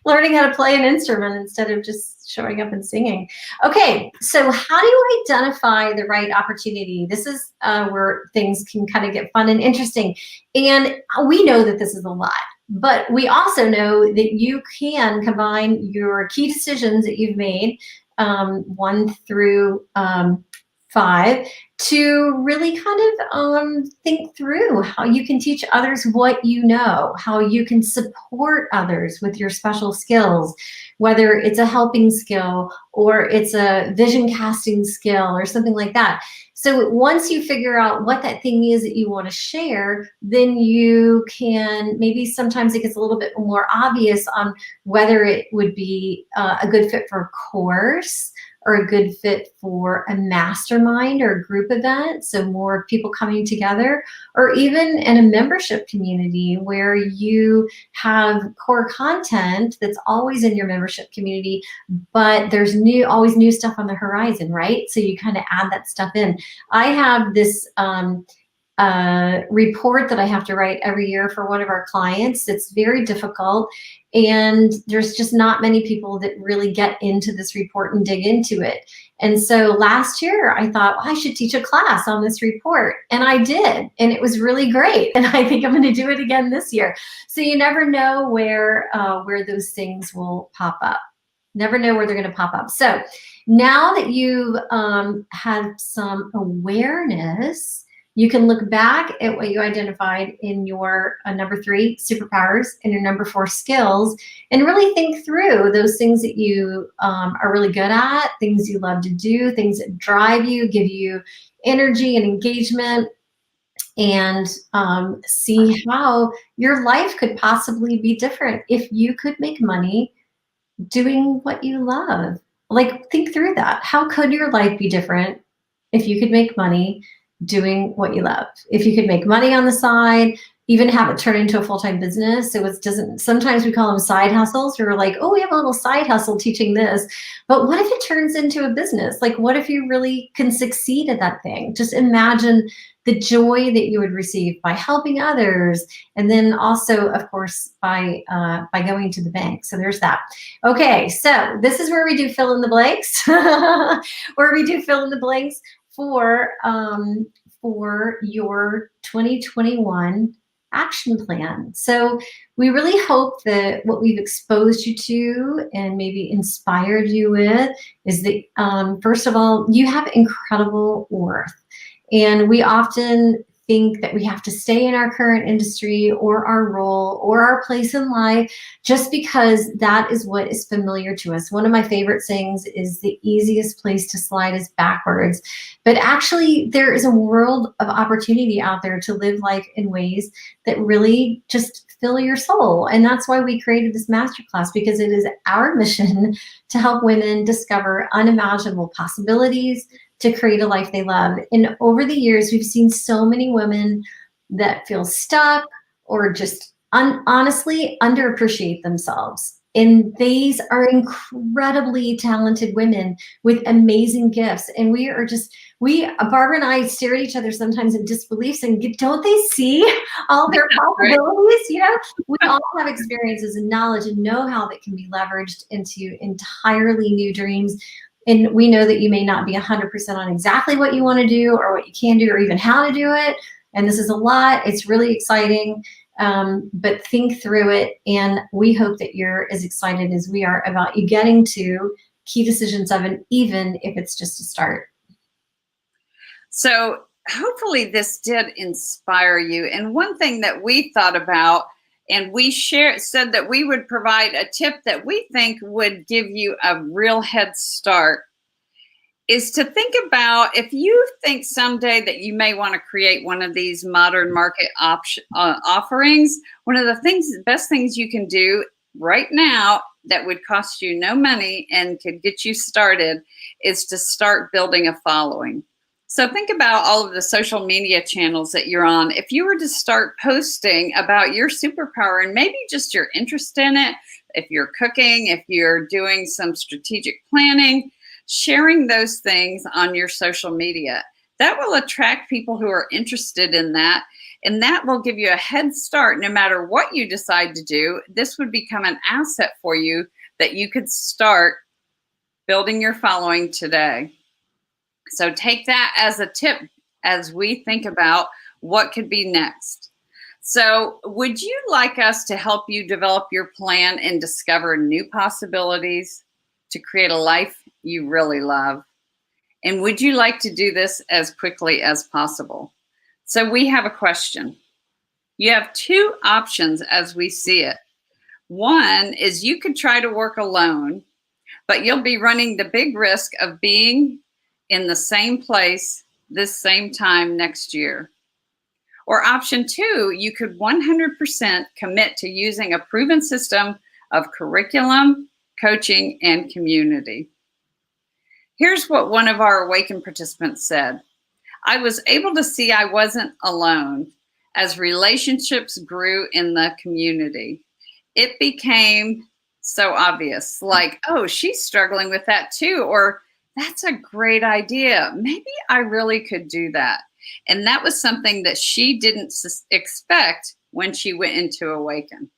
learning how to play an instrument instead of just showing up and singing. Okay, so how do you identify the right opportunity? This is where things can kind of get fun and interesting. And we know that this is a lot, but we also know that you can combine your key decisions that you've made, 1 through 5, to really kind of think through how you can teach others what you know, how you can support others with your special skills, whether it's a helping skill or it's a vision casting skill or something like that. So once you figure out what that thing is that you want to share, then you can, maybe sometimes it gets a little bit more obvious on whether it would be a good fit for a course, are a good fit for a mastermind or a group event, so more people coming together, or even in a membership community where you have core content that's always in your membership community, but there's always new stuff on the horizon, right? So you kind of add that stuff in. I have this report that I have to write every year for one of our clients. It's very difficult, and there's just not many people that really get into this report and dig into it. And so last year I thought, well, I should teach a class on this report, and I did, and it was really great. And I think I'm going to do it again this year. So you never know where those things will pop up. Never know where they're going to pop up. So now that you've had some awareness, you can look back at what you identified in your number 3 superpowers and your number 4 skills, and really think through those things that you are really good at, things you love to do, things that drive you, give you energy and engagement, and see how your life could possibly be different if you could make money doing what you love. Like, think through that. How could your life be different if you could make money doing what you love? If you could make money on the side, even have it turn into a full-time business. So it doesn't, sometimes we call them side hustles. We're like, oh, we have a little side hustle teaching this. But what if it turns into a business? Like, what if you really can succeed at that thing? Just imagine the joy that you would receive by helping others. And then also, of course, by going to the bank. So there's that. Okay, so this is where we do fill in the blanks, where we do fill in the blanks for your 2021 action plan. So we really hope that what we've exposed you to and maybe inspired you with is that, first of all, you have incredible worth. And we often think that we have to stay in our current industry or our role or our place in life just because that is what is familiar to us. One of my favorite sayings is the easiest place to slide is backwards. But actually, there is a world of opportunity out there to live life in ways that really just fill your soul. And that's why we created this masterclass, because it is our mission to help women discover unimaginable possibilities to create a life they love. And over the years, we've seen so many women that feel stuck or just honestly underappreciate themselves. And these are incredibly talented women with amazing gifts. And Barbara and I stare at each other sometimes in disbelief and don't they see all their possibilities? You know, we all have experiences and knowledge and know-how that can be leveraged into entirely new dreams. And we know that you may not be 100% on exactly what you want to do or what you can do or even how to do it. And this is a lot. It's really exciting, but think through it. And we hope that you're as excited as we are about you getting to Key Decision 7, even if it's just a start. So hopefully this did inspire you. And one thing that we thought about, and we said that we would provide a tip that we think would give you a real head start, is to think about if you think someday that you may want to create one of these modern market offerings. One of the best things you can do right now that would cost you no money and could get you started is to start building a following. So think about all of the social media channels that you're on. If you were to start posting about your superpower and maybe just your interest in it, if you're cooking, if you're doing some strategic planning, sharing those things on your social media, that will attract people who are interested in that. And that will give you a head start. No matter what you decide to do, this would become an asset for you that you could start building your following today. So take that as a tip as we think about what could be next. So would you like us to help you develop your plan and discover new possibilities to create a life you really love? And would you like to do this as quickly as possible? So we have a question. You have 2 options as we see it. One is you could try to work alone, but you'll be running the big risk of being in the same place this same time next year. Or option 2, you could 100% commit to using a proven system of curriculum, coaching, and community. Here's what one of our Awaken participants said. I was able to see I wasn't alone as relationships grew in the community. It became so obvious, like, oh, she's struggling with that too, or that's a great idea. Maybe I really could do that. And that was something that she didn't expect when she went into Awaken.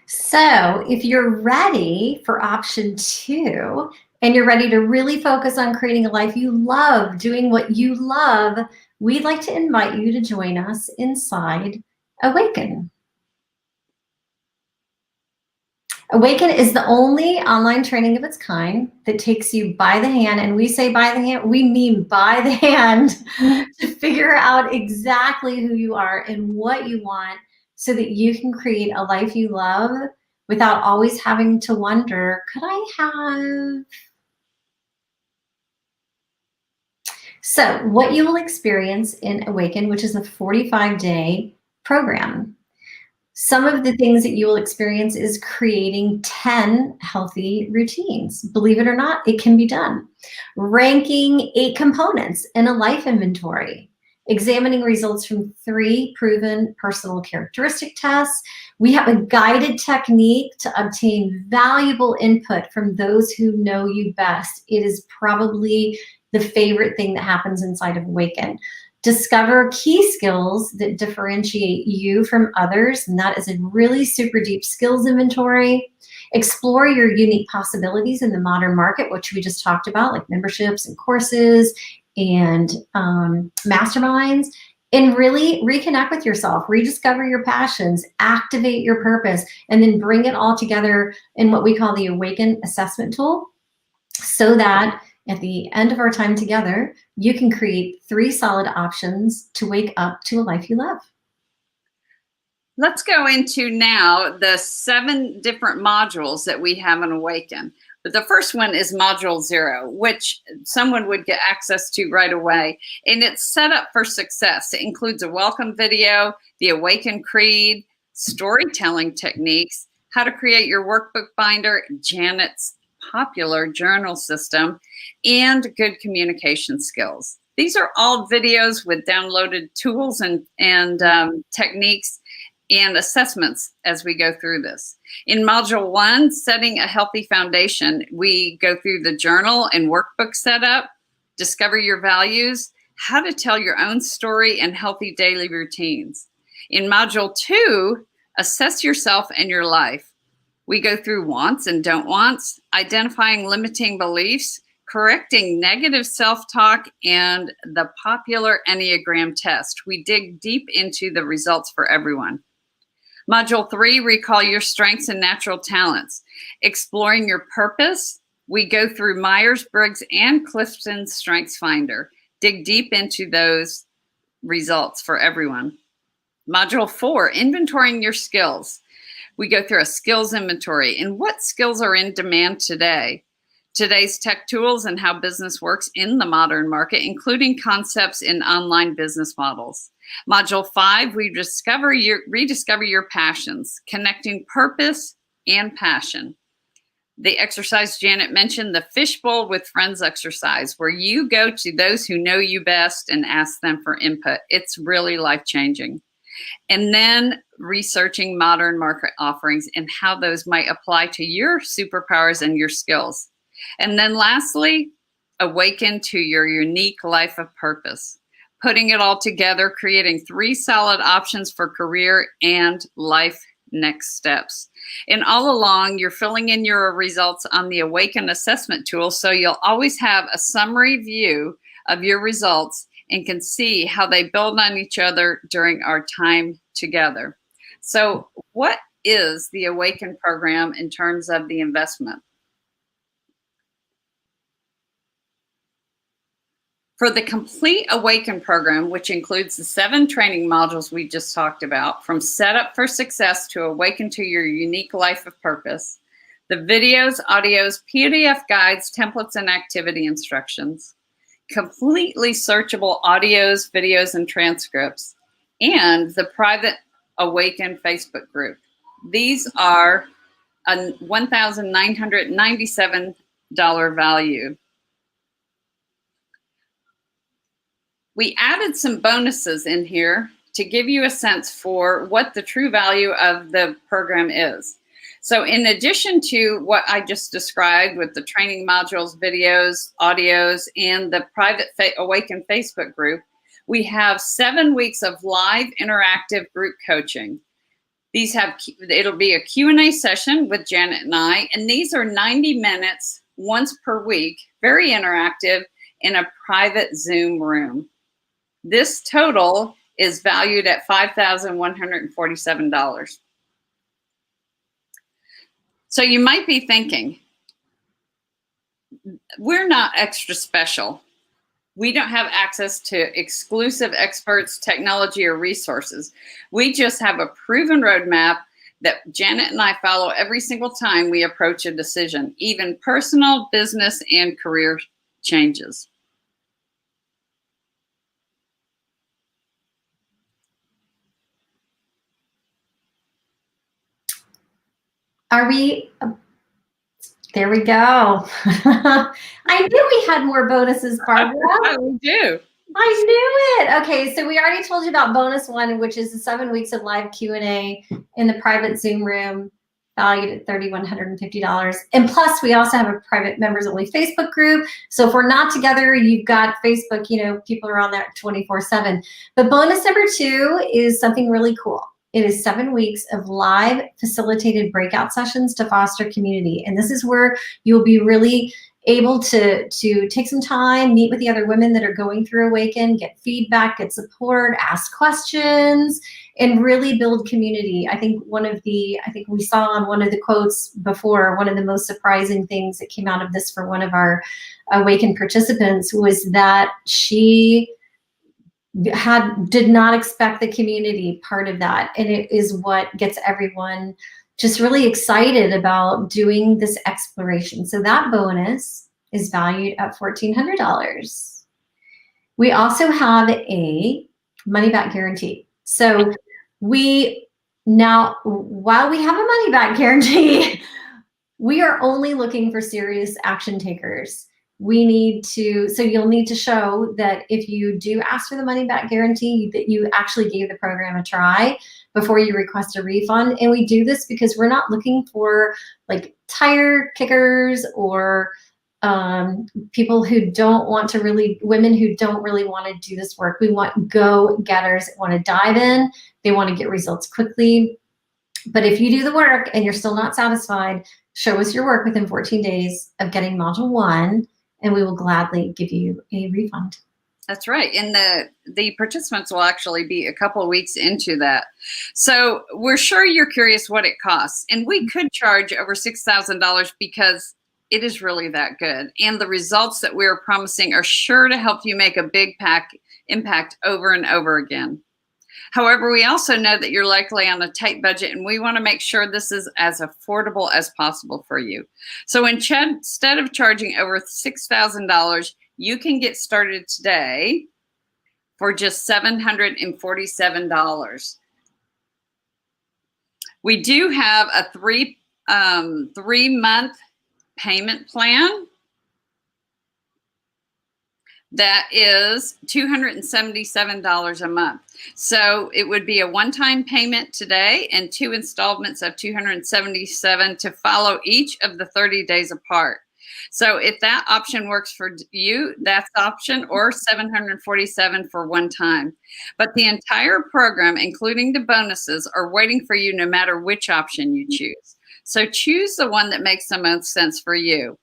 So if you're ready for option 2, and you're ready to really focus on creating a life you love, doing what you love, we'd like to invite you to join us inside Awaken. Awaken is the only online training of its kind that takes you by the hand, and we say by the hand, we mean by the hand, to figure out exactly who you are and what you want so that you can create a life you love without always having to wonder, could I have? So what you will experience in Awaken, which is a 45-day program, some of the things that you will experience is creating 10 healthy routines. Believe it or not, it can be done. Ranking 8 components in a life inventory. Examining results from 3 proven personal characteristic tests. We have a guided technique to obtain valuable input from those who know you best. It is probably the favorite thing that happens inside of Awaken. Discover key skills that differentiate you from others, and that is a really super deep skills inventory. Explore your unique possibilities in the modern market, which we just talked about, like memberships and courses and masterminds, and really reconnect with yourself, rediscover your passions, activate your purpose, and then bring it all together in what we call the Awaken assessment tool, so that at the end of our time together, you can create 3 solid options to wake up to a life you love. Let's go into now the 7 different modules that we have in Awaken. But the first one is module 0, which someone would get access to right away. And it's set up for success. It includes a welcome video, the Awaken Creed, storytelling techniques, how to create your workbook binder, Janet's popular journal system, and good communication skills. These are all videos with downloaded tools and techniques and assessments as we go through this. In module 1, setting a healthy foundation, we go through the journal and workbook setup, discover your values, how to tell your own story, and healthy daily routines. In module 2, assess yourself and your life. We go through wants and don't wants, identifying limiting beliefs, correcting negative self-talk, and the popular Enneagram test. We dig deep into the results for everyone. Module 3, recall your strengths and natural talents. Exploring your purpose, we go through Myers-Briggs and Clifton's Strengths Finder. Dig deep into those results for everyone. Module 4, inventorying your skills. We go through a skills inventory and what skills are in demand today. Today's tech tools and how business works in the modern market, including concepts in online business models. Module 5, we rediscover your passions, connecting purpose and passion. The exercise Janet mentioned, the fishbowl with friends exercise, where you go to those who know you best and ask them for input. It's really life-changing. And then researching modern market offerings and how those might apply to your superpowers and your skills. And then lastly, awaken to your unique life of purpose. Putting it all together, creating 3 solid options for career and life next steps. And all along, you're filling in your results on the Awaken assessment tool, so you'll always have a summary view of your results and can see how they build on each other during our time together. So what is the Awaken program in terms of the investment? For the complete Awaken program, which includes the 7 training modules we just talked about, from Setup for Success to Awaken to Your Unique Life of Purpose, the videos, audios, PDF guides, templates, and activity instructions, completely searchable audios, videos, and transcripts, and the private Awaken Facebook group. These are a $1,997 value. We added some bonuses in here to give you a sense for what the true value of the program is. So in addition to what I just described with the training modules, videos, audios, and the private Awaken Facebook group, we have 7 weeks of live interactive group coaching. It'll be a Q&A session with Janet and I, and these are 90 minutes once per week, very interactive in a private Zoom room. This total is valued at $5,147. So you might be thinking, we're not extra special. We don't have access to exclusive experts, technology, or resources. We just have a proven roadmap that Janet and I follow every single time we approach a decision, even personal, business, and career changes. Are we? There we go. I knew we had more bonuses, Barbara. We do. I knew it. Okay, so we already told you about bonus one, which is the 7 weeks of live Q&A in the private Zoom room, valued at $3,150. And plus, we also have a private members-only Facebook group. So if we're not together, you've got Facebook, people are on there 24/7. But bonus number 2 is something really cool. It is 7 weeks of live facilitated breakout sessions to foster community. And this is where you'll be really able to take some time, meet with the other women that are going through Awaken, get feedback, get support, ask questions, and really build community. I think we saw on one of the quotes before, one of the most surprising things that came out of this for one of our Awaken participants was that she did not expect the community part of that. And it is what gets everyone just really excited about doing this exploration. So that bonus is valued at $1,400. We also have a money back guarantee. So while we have a money back guarantee, we are only looking for serious action takers. You'll need to show that if you do ask for the money back guarantee, that you actually gave the program a try before you request a refund. And we do this because we're not looking for like tire kickers or people who don't want to women who don't really want to do this work. We want go-getters that want to dive in. They want to get results quickly. But if you do the work and you're still not satisfied, show us your work within 14 days of getting module 1. And we will gladly give you a refund. That's right. And the participants will actually be a couple of weeks into that. So we're sure you're curious what it costs. And we could charge over $6,000 because it is really that good. And the results that we're promising are sure to help you make a big impact over and over again. However, we also know that you're likely on a tight budget, and we want to make sure this is as affordable as possible for you. So instead of charging over $6,000, you can get started today for just $747. We do have a 3-month payment plan that is $277 a month. So it would be a one-time payment today and 2 installments of $277 to follow each of the 30 days apart. So if that option works for you, that's option, or $747 for one time. But the entire program, including the bonuses, are waiting for you no matter which option you choose. So choose the one that makes the most sense for you.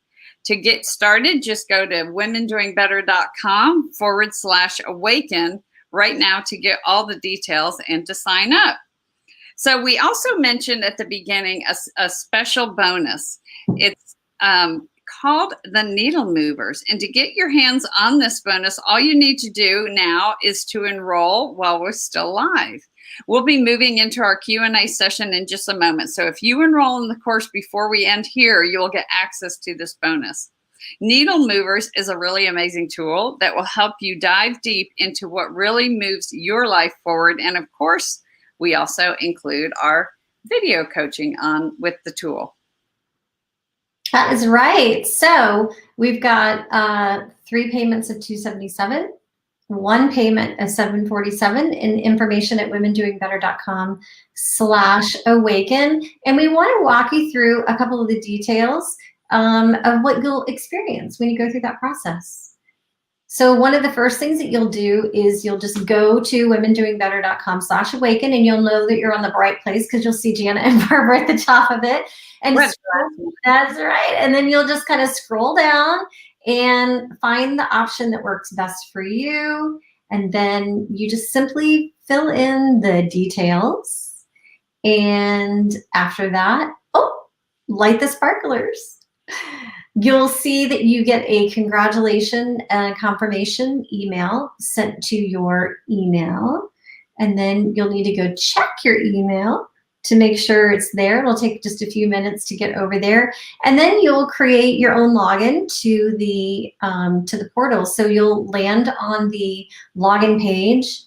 To get started, just go to womendoingbetter.com/awaken right now to get all the details and to sign up. So we also mentioned at the beginning a special bonus. It's called the Needle Movers. And to get your hands on this bonus, all you need to do now is to enroll while we're still live. We'll be moving into our Q&A session in just a moment. So if you enroll in the course before we end here, you'll get access to this bonus. Needle Movers is a really amazing tool that will help you dive deep into what really moves your life forward. And of course, we also include our video coaching with the tool. That is right. So we've got 3 payments of $277, 1 payment of $747, and information at womendoingbetter.com/awaken. And we want to walk you through a couple of the details of what you'll experience when you go through that process. So one of the first things that you'll do is you'll just go to womendoingbetter.com/awaken, and you'll know that you're on the right place because you'll see Jana and Barbara at the top of it. And that's right. And then you'll just kind of scroll down and find the option that works best for you. And then you just simply fill in the details. And after that, light the sparklers. You'll see that you get a congratulation and confirmation email sent to your email. And then you'll need to go check your email to make sure it's there. It'll take just a few minutes to get over there. And then you'll create your own login to the portal. So you'll land on the login page,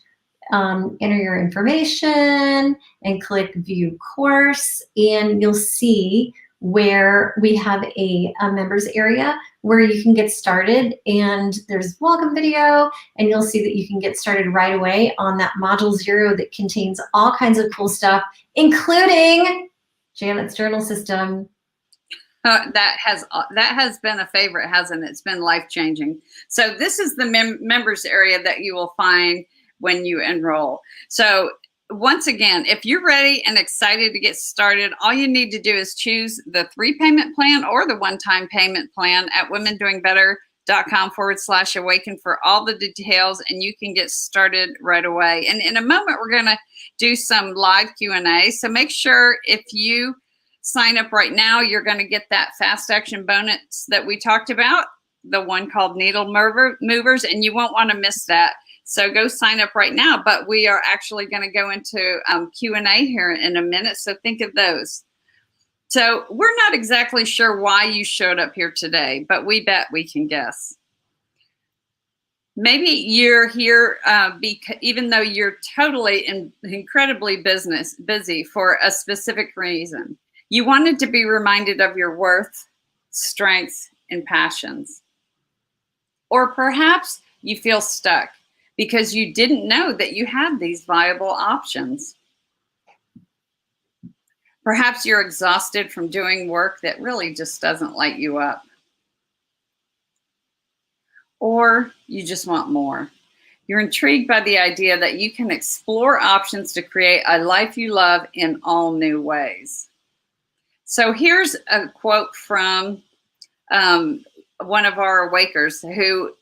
enter your information, and click View Course, and you'll see where we have a members area where you can get started, and there's welcome video, and you'll see that you can get started right away on that module 0 that contains all kinds of cool stuff, including Janet's journal system. That has been a favorite, hasn't it? It's been life-changing. So this is the members area that you will find when you enroll. So once again, if you're ready and excited to get started, all you need to do is choose the 3 payment plan or the one-time payment plan at womendoingbetter.com/awaken for all the details, and you can get started right away. And in a moment, we're going to do some live Q&A. So make sure if you sign up right now, you're going to get that fast action bonus that we talked about, the one called Needle Movers, and you won't want to miss that. So go sign up right now, but we are actually going to go into Q&A here in a minute, so think of those. So we're not exactly sure why you showed up here today, but we bet we can guess. Maybe you're here even though you're totally incredibly busy for a specific reason. You wanted to be reminded of your worth, strengths, and passions. Or perhaps you feel stuck because you didn't know that you had these viable options. Perhaps you're exhausted from doing work that really just doesn't light you up. Or you just want more. You're intrigued by the idea that you can explore options to create a life you love in all new ways. So here's a quote from one of our Awakers who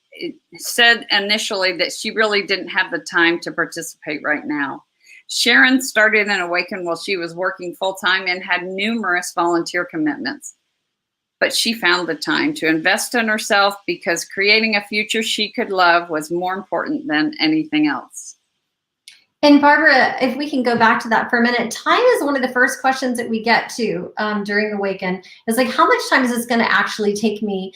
said initially that she really didn't have the time to participate right now. Sharon started in Awaken while she was working full-time and had numerous volunteer commitments. But she found the time to invest in herself because creating a future she could love was more important than anything else. And Barbara, if we can go back to that for a minute, time is one of the first questions that we get to during Awaken. It's like, how much time is this going to actually take me?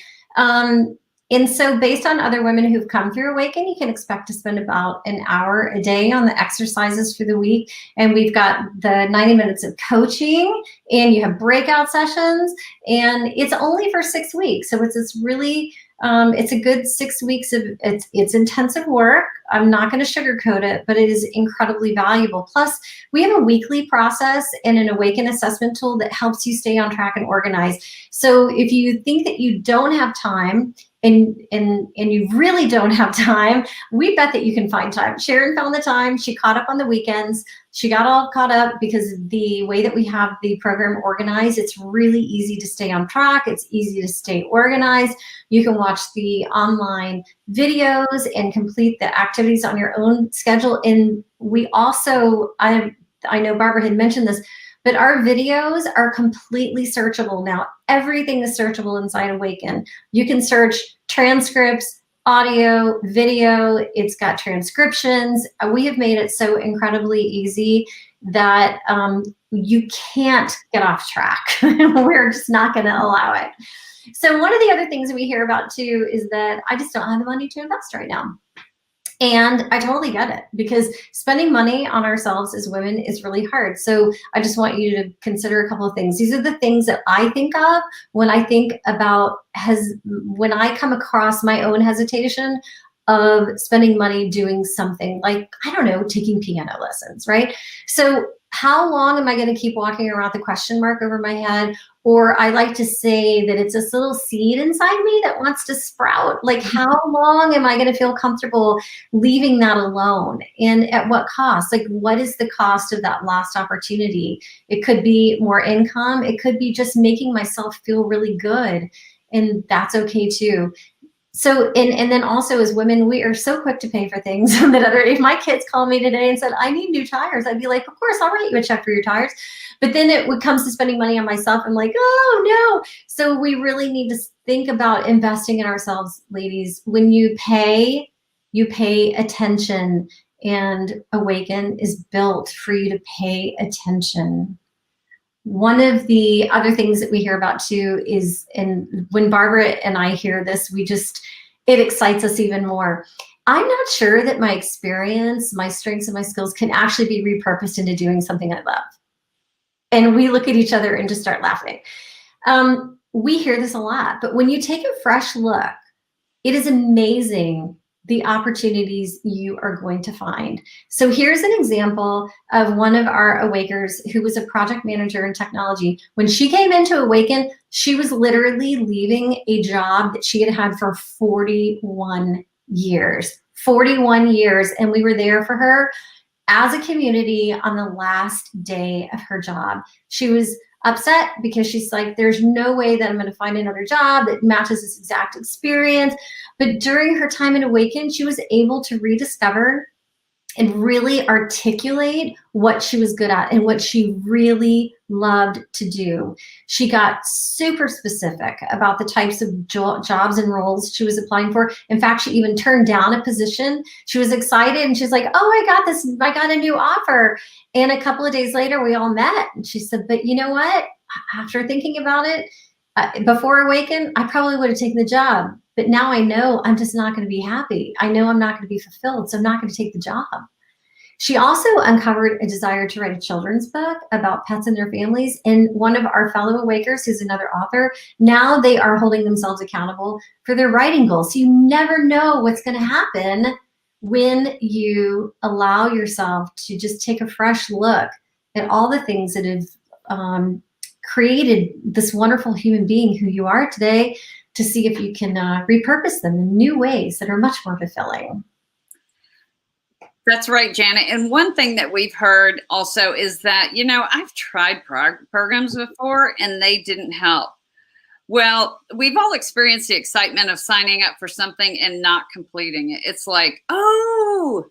And so based on other women who've come through Awaken, you can expect to spend about an hour a day on the exercises for the week. And we've got the 90 minutes of coaching, and you have breakout sessions, and it's only for 6 weeks. So it's really, it's a good 6 weeks of, it's intensive work. I'm not going to sugarcoat it, but it is incredibly valuable. Plus, we have a weekly process and an Awaken assessment tool that helps you stay on track and organized. So if you think that you don't have time, and you really don't have time, we bet that you can find time. Sharon found the time. She caught up on the weekends. She got all caught up because the way that we have the program organized, it's really easy to stay on track. It's easy to stay organized. You can watch the online videos and complete the activities on your own schedule. And we also, I know Barbara had mentioned this, but our videos are completely searchable now. Everything is searchable inside Awaken. You can search transcripts, audio, video. It's got transcriptions. We have made it so incredibly easy that you can't get off track. We're just not going to allow it. So one of the other things we hear about too is that I just don't have the money to invest right now. And I totally get it, because spending money on ourselves as women is really hard. So I just want you to consider a couple of things. These are the things that I think of when I think about, when I come across my own hesitation of spending money doing something like, I don't know, taking piano lessons, right? So how long am I going to keep walking around the question mark over my head? Or I like to say that it's this little seed inside me that wants to sprout. Like, how long am I going to feel comfortable leaving that alone? And at what cost? Like, what is the cost of that lost opportunity? It could be more income. It could be just making myself feel really good. And that's okay too. So, and then also as women, we are so quick to pay for things that if my kids called me today and said, I need new tires, I'd be like, of course, I'll write you a check for your tires. But then it comes to spending money on myself, I'm like, oh no. So we really need to think about investing in ourselves, ladies. When you pay attention, and Awaken is built for you to pay attention. One of the other things that we hear about too is, and when Barbara and I hear this, it excites us even more. I'm not sure that my experience, my strengths and my skills can actually be repurposed into doing something I love. And we look at each other and just start laughing. We hear this a lot, but when you take a fresh look, it is amazing the opportunities you are going to find. So here's an example of one of our Awakers who was a project manager in technology. When she came into Awaken, she was literally leaving a job that she had had for 41 years. 41 years, and we were there for her as a community on the last day of her job. She was upset because she's like, there's no way that I'm going to find another job that matches this exact experience. But during her time in Awaken, she was able to rediscover and really articulate what she was good at and what she really loved to do. She got super specific about the types of jobs and roles she was applying for. In fact, she even turned down a position. She was excited and she's like, oh, I got a new offer. And a couple of days later, we all met. And she said, but you know what? After thinking about it, before Awaken, I probably would have taken the job. But now I know I'm just not going to be happy. I know I'm not going to be fulfilled, so I'm not going to take the job. She also uncovered a desire to write a children's book about pets and their families. And one of our fellow Awakers, who's another author, now they are holding themselves accountable for their writing goals. So you never know what's going to happen when you allow yourself to just take a fresh look at all the things that have created this wonderful human being who you are today, to see if you can repurpose them in new ways that are much more fulfilling. That's right, Janet. And one thing that we've heard also is that, I've tried programs before and they didn't help. Well, we've all experienced the excitement of signing up for something and not completing it. It's like, oh,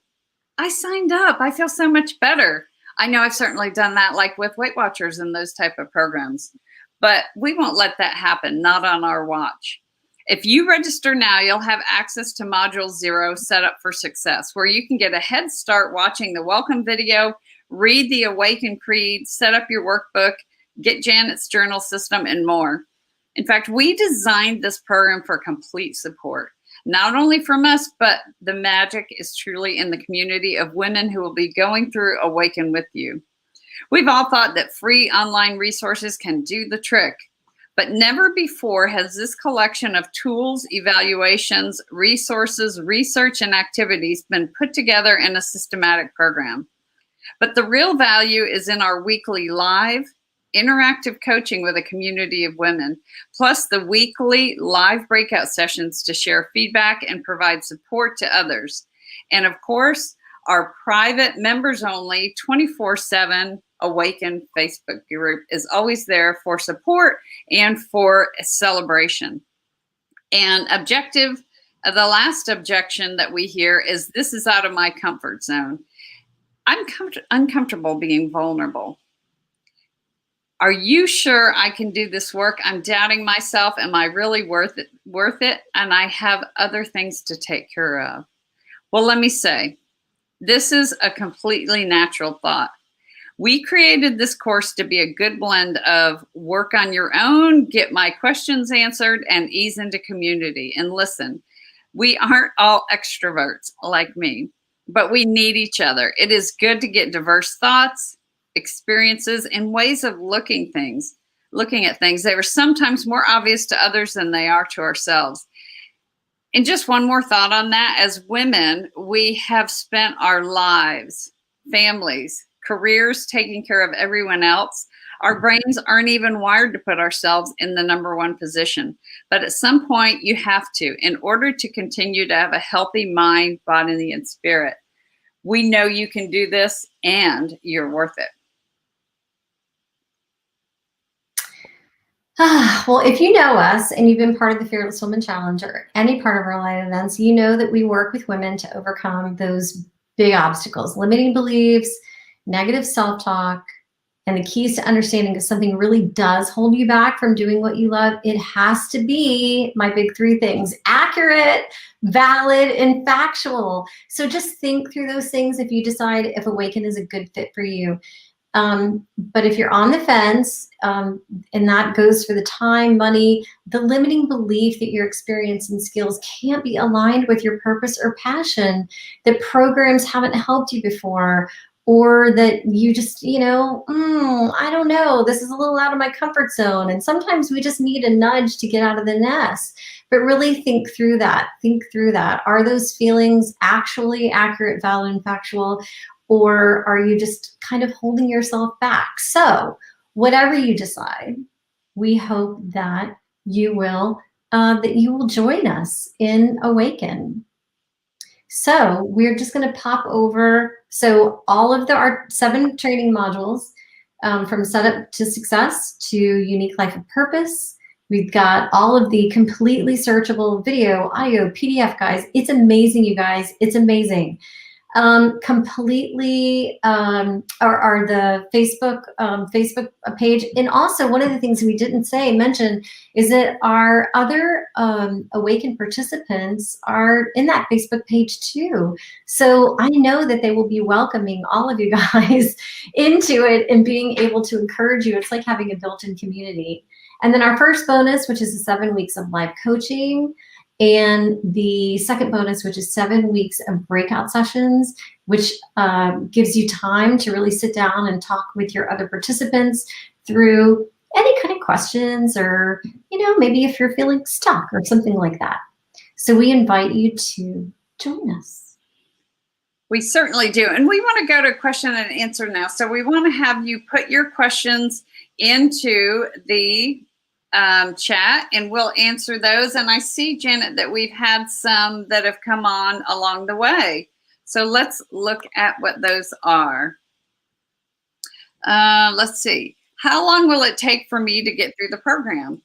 I signed up. I feel so much better. I know I've certainly done that, like with Weight Watchers and those type of programs. But we won't let that happen, not on our watch. If you register now, you'll have access to Module 0, Set Up for Success, where you can get a head start watching the welcome video, read the Awaken Creed, set up your workbook, get Janet's journal system, and more. In fact, we designed this program for complete support, not only from us, but the magic is truly in the community of women who will be going through Awaken with you. We've all thought that free online resources can do the trick, but never before has this collection of tools, evaluations, resources, research, and activities been put together in a systematic program. But the real value is in our weekly live, interactive coaching with a community of women, plus the weekly live breakout sessions to share feedback and provide support to others. And of course, our private members only 24/7 Awaken Facebook group is always there for support and for a celebration. And the last objection that we hear is, this is out of my comfort zone. I'm uncomfortable being vulnerable. Are you sure I can do this work? I'm doubting myself. Am I really worth it? And I have other things to take care of. Well, let me say, this is a completely natural thought. We created this course to be a good blend of work on your own, get my questions answered, and ease into community. And listen, We aren't all extroverts like me, but we need each other. It is good to get diverse thoughts, experiences, and ways of looking at things. They are sometimes more obvious to others than they are to ourselves. And just one more thought on that. As women, we have spent our lives, families, careers taking care of everyone else. Our brains aren't even wired to put ourselves in the number one position. But at some point, you have to, in order to continue to have a healthy mind, body, and spirit. We know you can do this, and you're worth it. Well, if you know us and you've been part of the Fearless Woman Challenge or any part of our live events, you know that we work with women to overcome those big obstacles, limiting beliefs, negative self-talk, and the keys to understanding if something really does hold you back from doing what you love, it has to be my big three things: accurate, valid, and factual. So just think through those things if you decide if Awaken is a good fit for you. But if you're on the fence, and that goes for the time, money, the limiting belief that your experience and skills can't be aligned with your purpose or passion, that programs haven't helped you before, or that you just, I don't know, this is a little out of my comfort zone. And sometimes we just need a nudge to get out of the nest. But really think through that. Think through that. Are those feelings actually accurate, valid, and factual? Or are you just kind of holding yourself back? So whatever you decide, we hope that you will join us in Awaken. So we're just going to pop over. So all of our 7 training modules, from Setup to Success to Unique Life of Purpose. We've got all of the completely searchable video, audio, PDF, guys. It's amazing, you guys. It's amazing. Completely are the Facebook page. And also one of the things we didn't mention is that our other Awaken participants are in that Facebook page too. So I know that they will be welcoming all of you guys into it and being able to encourage you. It's like having a built-in community. And then our first bonus, which is the 7 weeks of live coaching. And the second bonus, which is 7 weeks of breakout sessions, which gives you time to really sit down and talk with your other participants through any kind of questions, or, maybe if you're feeling stuck or something like that. So we invite you to join us. We certainly do. And we want to go to question and answer now. So we want to have you put your questions into the chat, and we'll answer those. And I see, Janet, that we've had some that have come on along the way. So let's look at what those are. Let's see. How long will it take for me to get through the program?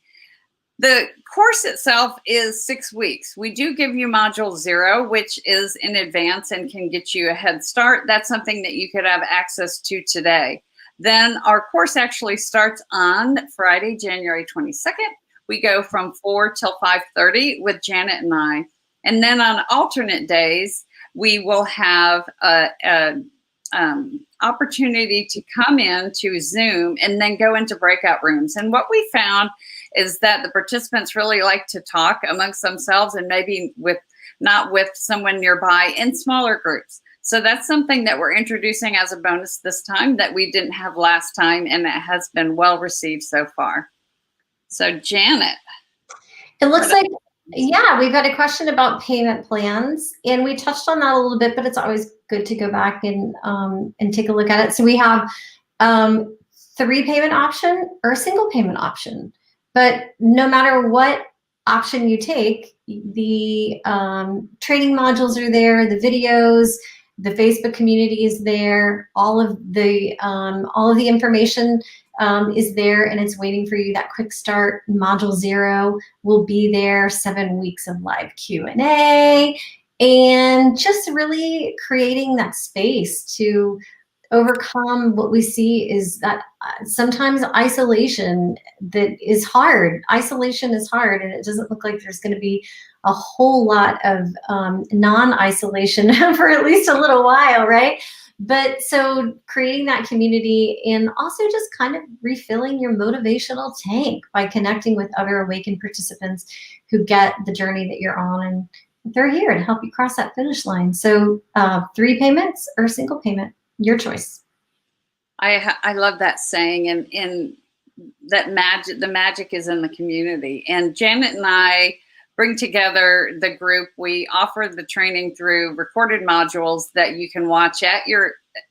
The course itself is 6 weeks. We do give you module 0, which is in advance and can get you a head start. That's something that you could have access to today. Then our course actually starts on Friday, January 22nd. We go from 4 till 5:30 with Janet and I. And then on alternate days, we will have an opportunity to come in to Zoom and then go into breakout rooms. And what we found is that the participants really like to talk amongst themselves, and maybe not with someone nearby, in smaller groups. So that's something that we're introducing as a bonus this time that we didn't have last time, and it has been well received so far. So Janet. It looks like, yeah, we've got a question about payment plans, and we touched on that a little bit, but it's always good to go back and take a look at it. So we have 3 payment option or a single payment option, but no matter what option you take, the training modules are there, the videos, the Facebook community is there. All of the information is there, and it's waiting for you. That quick start module 0 will be there. 7 weeks of live Q&A, and just really creating that space to overcome what we see is that sometimes isolation that is hard. Isolation is hard, and it doesn't look like there's going to be a whole lot of non-isolation for at least a little while, right? But so creating that community, and also just kind of refilling your motivational tank by connecting with other Awaken participants who get the journey that you're on, and they're here to help you cross that finish line. So 3 payments or a single payment, your choice. I love that saying, and that magic, the magic is in the community. And Janet and I bring together the group. We offer the training through recorded modules that you can watch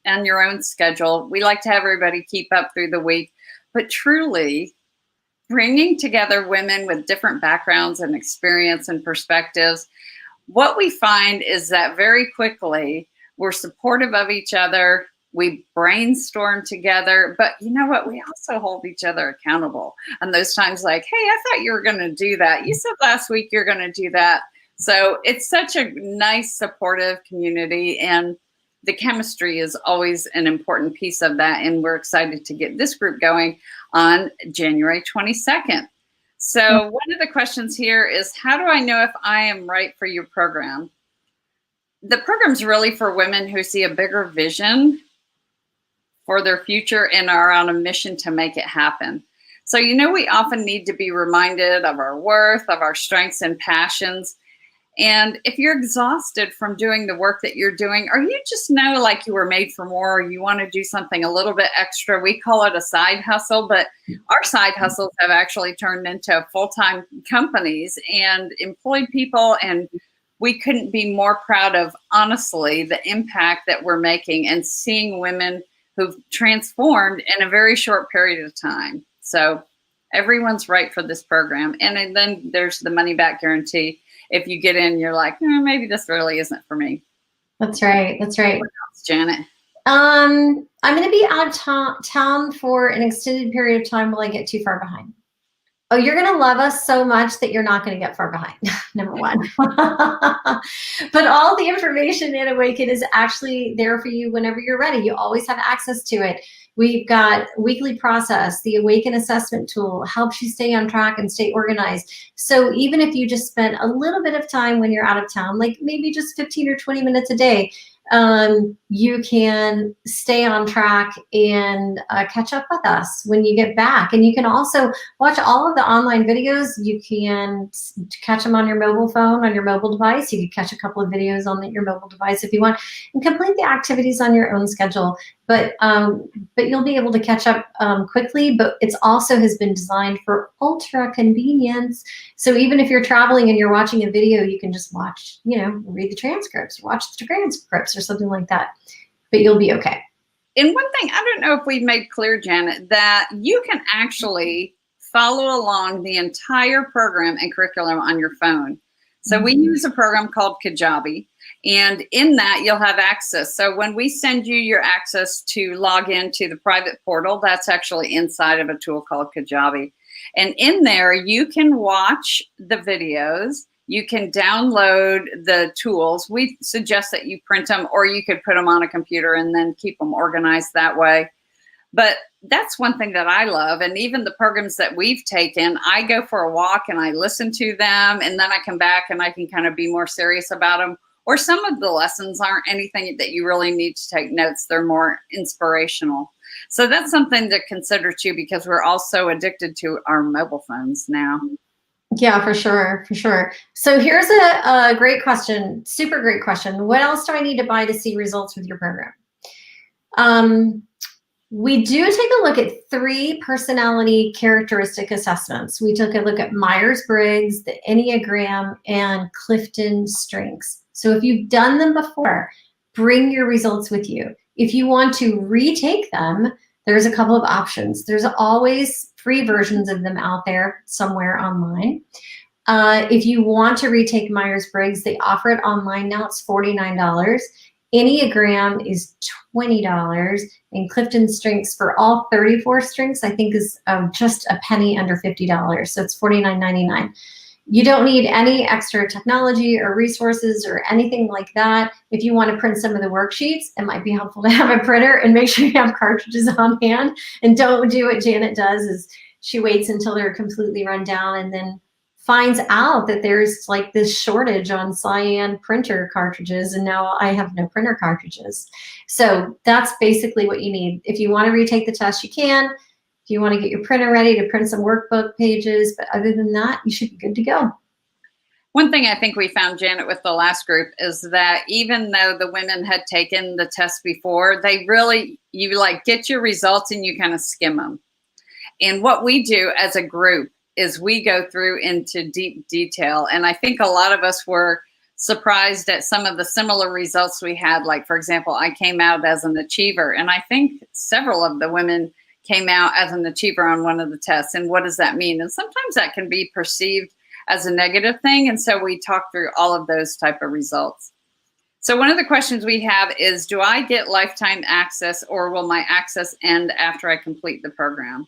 on your own schedule. We like to have everybody keep up through the week, but truly bringing together women with different backgrounds and experience and perspectives. What we find is that very quickly we're supportive of each other. We brainstorm together, but you know what? We also hold each other accountable. And those times like, hey, I thought you were going to do that. You said last week you're going to do that. So it's such a nice, supportive community. And the chemistry is always an important piece of that. And we're excited to get this group going on January 22nd. So one of the questions here is, how do I know if I am right for your program? The program's really for women who see a bigger vision for their future and are on a mission to make it happen. So, you know, we often need to be reminded of our worth, of our strengths and passions. And if you're exhausted from doing the work that you're doing, or you just know like you were made for more, or you want to do something a little bit extra, we call it a side hustle, but our side hustles have actually turned into full-time companies and employed people. And we couldn't be more proud of, honestly, the impact that we're making and seeing women who've transformed in a very short period of time. So everyone's right for this program. And then there's the money back guarantee. If you get in, you're like, maybe this really isn't for me. That's right. That's right. What else, Janet? I'm going to be out of town for an extended period of time while I get too far behind. Oh, you're going to love us so much that you're not going to get far behind, number one. But all the information in Awaken is actually there for you whenever you're ready. You always have access to it. We've got weekly process. The Awaken assessment tool helps you stay on track and stay organized. So even if you just spend a little bit of time when you're out of town, like maybe just 15 or 20 minutes a day, you can stay on track and catch up with us when you get back. And you can also watch all of the online videos. You can catch them on your mobile phone, on your mobile device. You can catch a couple of videos on your mobile device if you want, and complete the activities on your own schedule. But you'll be able to catch up quickly. But it's also has been designed for ultra convenience. So even if you're traveling and you're watching a video, you can just watch, read the transcripts, watch the transcripts or something like that. But you'll be okay. And one thing, I don't know if we've made clear, Janet, that you can actually follow along the entire program and curriculum on your phone. So we use a program called Kajabi, and in that you'll have access. So when we send you your access to log into the private portal, that's actually inside of a tool called Kajabi. And in there, you can watch the videos. You can download the tools. We suggest that you print them, or you could put them on a computer and then keep them organized that way. But that's one thing that I love. And even the programs that we've taken, I go for a walk and I listen to them, and then I come back and I can kind of be more serious about them. Or some of the lessons aren't anything that you really need to take notes. They're more inspirational. So that's something to consider too, because we're all so addicted to our mobile phones now. Yeah, for sure. For sure. So here's a great question. Super great question. What else do I need to buy to see results with your program? We do take a look at 3 personality characteristic assessments. We took a look at Myers-Briggs, the Enneagram, and Clifton Strengths. So if you've done them before, bring your results with you. If you want to retake them, there's a couple of options. There's always free versions of them out there somewhere online. If you want to retake Myers-Briggs, they offer it online now. It's $49. Enneagram is $20, and Clifton Strengths for all 34 strengths, I think, is just a penny under $50. So it's $49.99. You don't need any extra technology or resources or anything like that. If you want to print some of the worksheets, it might be helpful to have a printer, and make sure you have cartridges on hand. And don't do what Janet does, is she waits until they're completely run down and then finds out that there's like this shortage on cyan printer cartridges, and now I have no printer cartridges. So that's basically what you need. If you want to retake the test, you can. If you want to get your printer ready to print some workbook pages, but other than that, you should be good to go. One thing I think we found, Janet, with the last group is that even though the women had taken the test before, they really, you like get your results and you kind of skim them. And what we do as a group is we go through into deep detail. And I think a lot of us were surprised at some of the similar results we had. Like, for example, I came out as an achiever, and I think several of the women came out as an achiever on one of the tests. And what does that mean? And sometimes that can be perceived as a negative thing. And so we talk through all of those type of results. So one of the questions we have is, do I get lifetime access, or will my access end after I complete the program?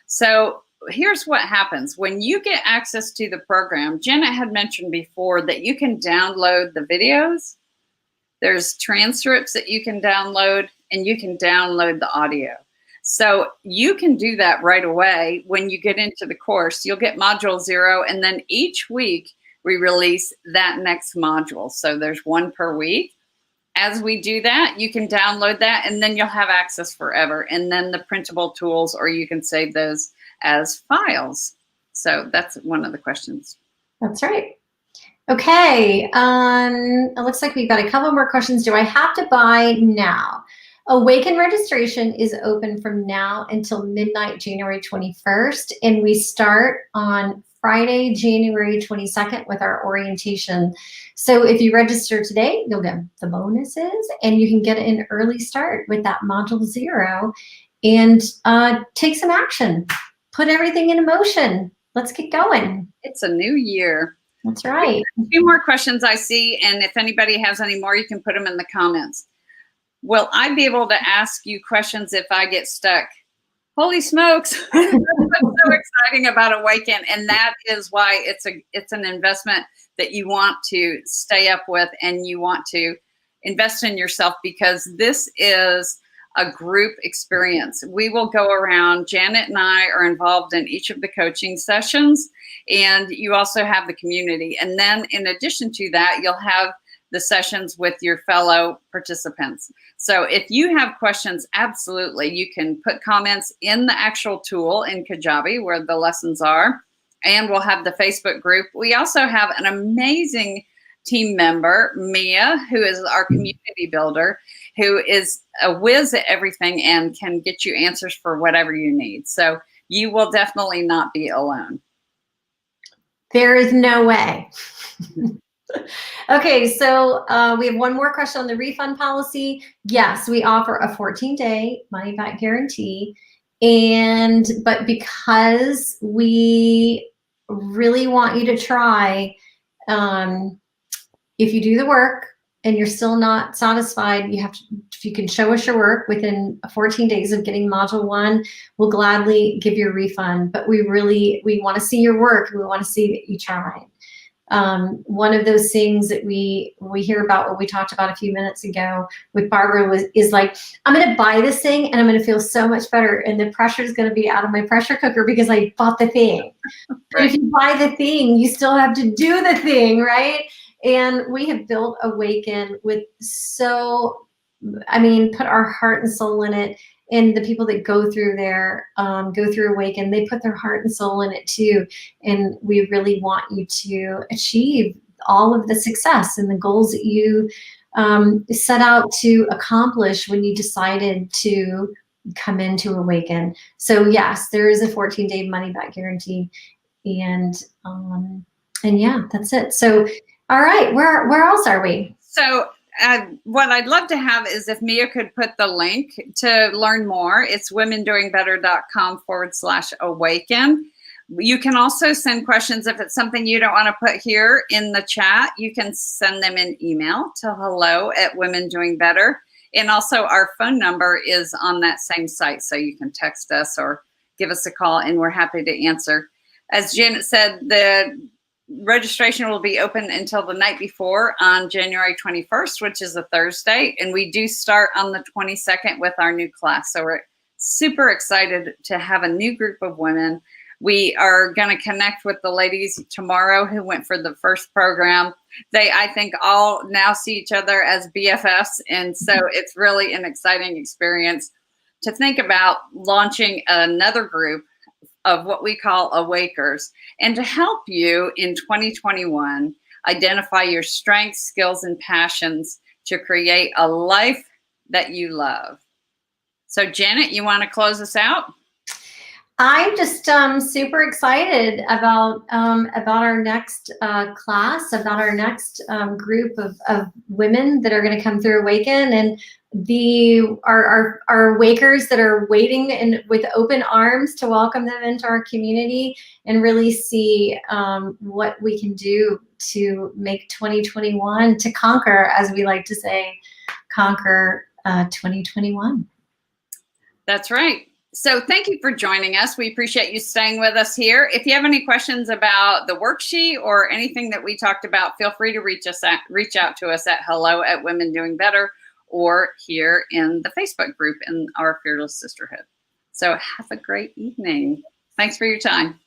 So here's what happens. When you get access to the program, Janet had mentioned before that you can download the videos. There's transcripts that you can download, and you can download the audio. So you can do that right away. When you get into the course, you'll get module 0, and then each week we release that next module. So there's one per week. As we do that, you can download that, and then you'll have access forever. And then the printable tools, or you can save those as files. So that's one of the questions. That's right. Okay, it looks like we've got a couple more questions. Do I have to buy now? Awaken registration is open from now until midnight, January 21st, and we start on Friday, January 22nd with our orientation. So if you register today, you'll get the bonuses, and you can get an early start with that module 0 and take some action. Put everything in motion. Let's get going. It's a new year. That's right. A few more questions I see, and if anybody has any more, you can put them in the comments. Will I be able to ask you questions if I get stuck? Holy smokes. That's so exciting about Awaken. And that is why it's an investment that you want to stay up with, and you want to invest in yourself, because this is a group experience. We will go around. Janet and I are involved in each of the coaching sessions, and you also have the community. And then in addition to that, you'll have the sessions with your fellow participants. So if you have questions, absolutely, you can put comments in the actual tool in Kajabi where the lessons are, and we'll have the Facebook group. We also have an amazing team member, Mia, who is our community builder, who is a whiz at everything and can get you answers for whatever you need. So you will definitely not be alone. There is no way. Okay, so we have one more question on the refund policy. Yes, we offer a 14-day money-back guarantee, but because we really want you to try, if you do the work and you're still not satisfied, you have to, if you can show us your work within 14 days of getting module 1, we'll gladly give you a refund. But we want to see your work. We want to see that you tried. One of those things that we hear about, what we talked about a few minutes ago with Barbara, is like, I'm going to buy this thing and I'm going to feel so much better, and the pressure is going to be out of my pressure cooker because I bought the thing. Right. But if you buy the thing, you still have to do the thing, right? And we have built Awaken with put our heart and soul in it. And the people that go through Awaken, they put their heart and soul in it too. And we really want you to achieve all of the success and the goals that you set out to accomplish when you decided to come into Awaken. So yes, there is a 14-day money-back guarantee, and yeah, that's it. So all right, where else are we? So what I'd love to have is if Mia could put the link to learn more. It's womendoingbetter.com/awaken. You can also send questions if it's something you don't want to put here in the chat. You can send them in email to hello@womendoingbetter. And also our phone number is on that same site, so you can text us or give us a call, and we're happy to answer. As Janet said, the registration will be open until the night before on January 21st, which is a Thursday. And we do start on the 22nd with our new class. So we're super excited to have a new group of women. We are going to connect with the ladies tomorrow who went for the first program. They, I think, all now see each other as BFFs. And so it's really an exciting experience to think about launching another group of what we call awakers, and to help you in 2021 identify your strengths, skills, and passions to create a life that you love. So Janet, you want to close us out? I'm just super excited about our next class, about our next group of women that are going to come through Awaken, and our wakers that are waiting and with open arms to welcome them into our community and really see what we can do to make 2021, to conquer, as we like to say, conquer 2021. That's right. So thank you for joining us. We appreciate you staying with us here. If you have any questions about the worksheet or anything that we talked about, feel free to reach out to us at hello@womendoingbetter or here in the Facebook group in our Fearless Sisterhood. So have a great evening. Thanks for your time.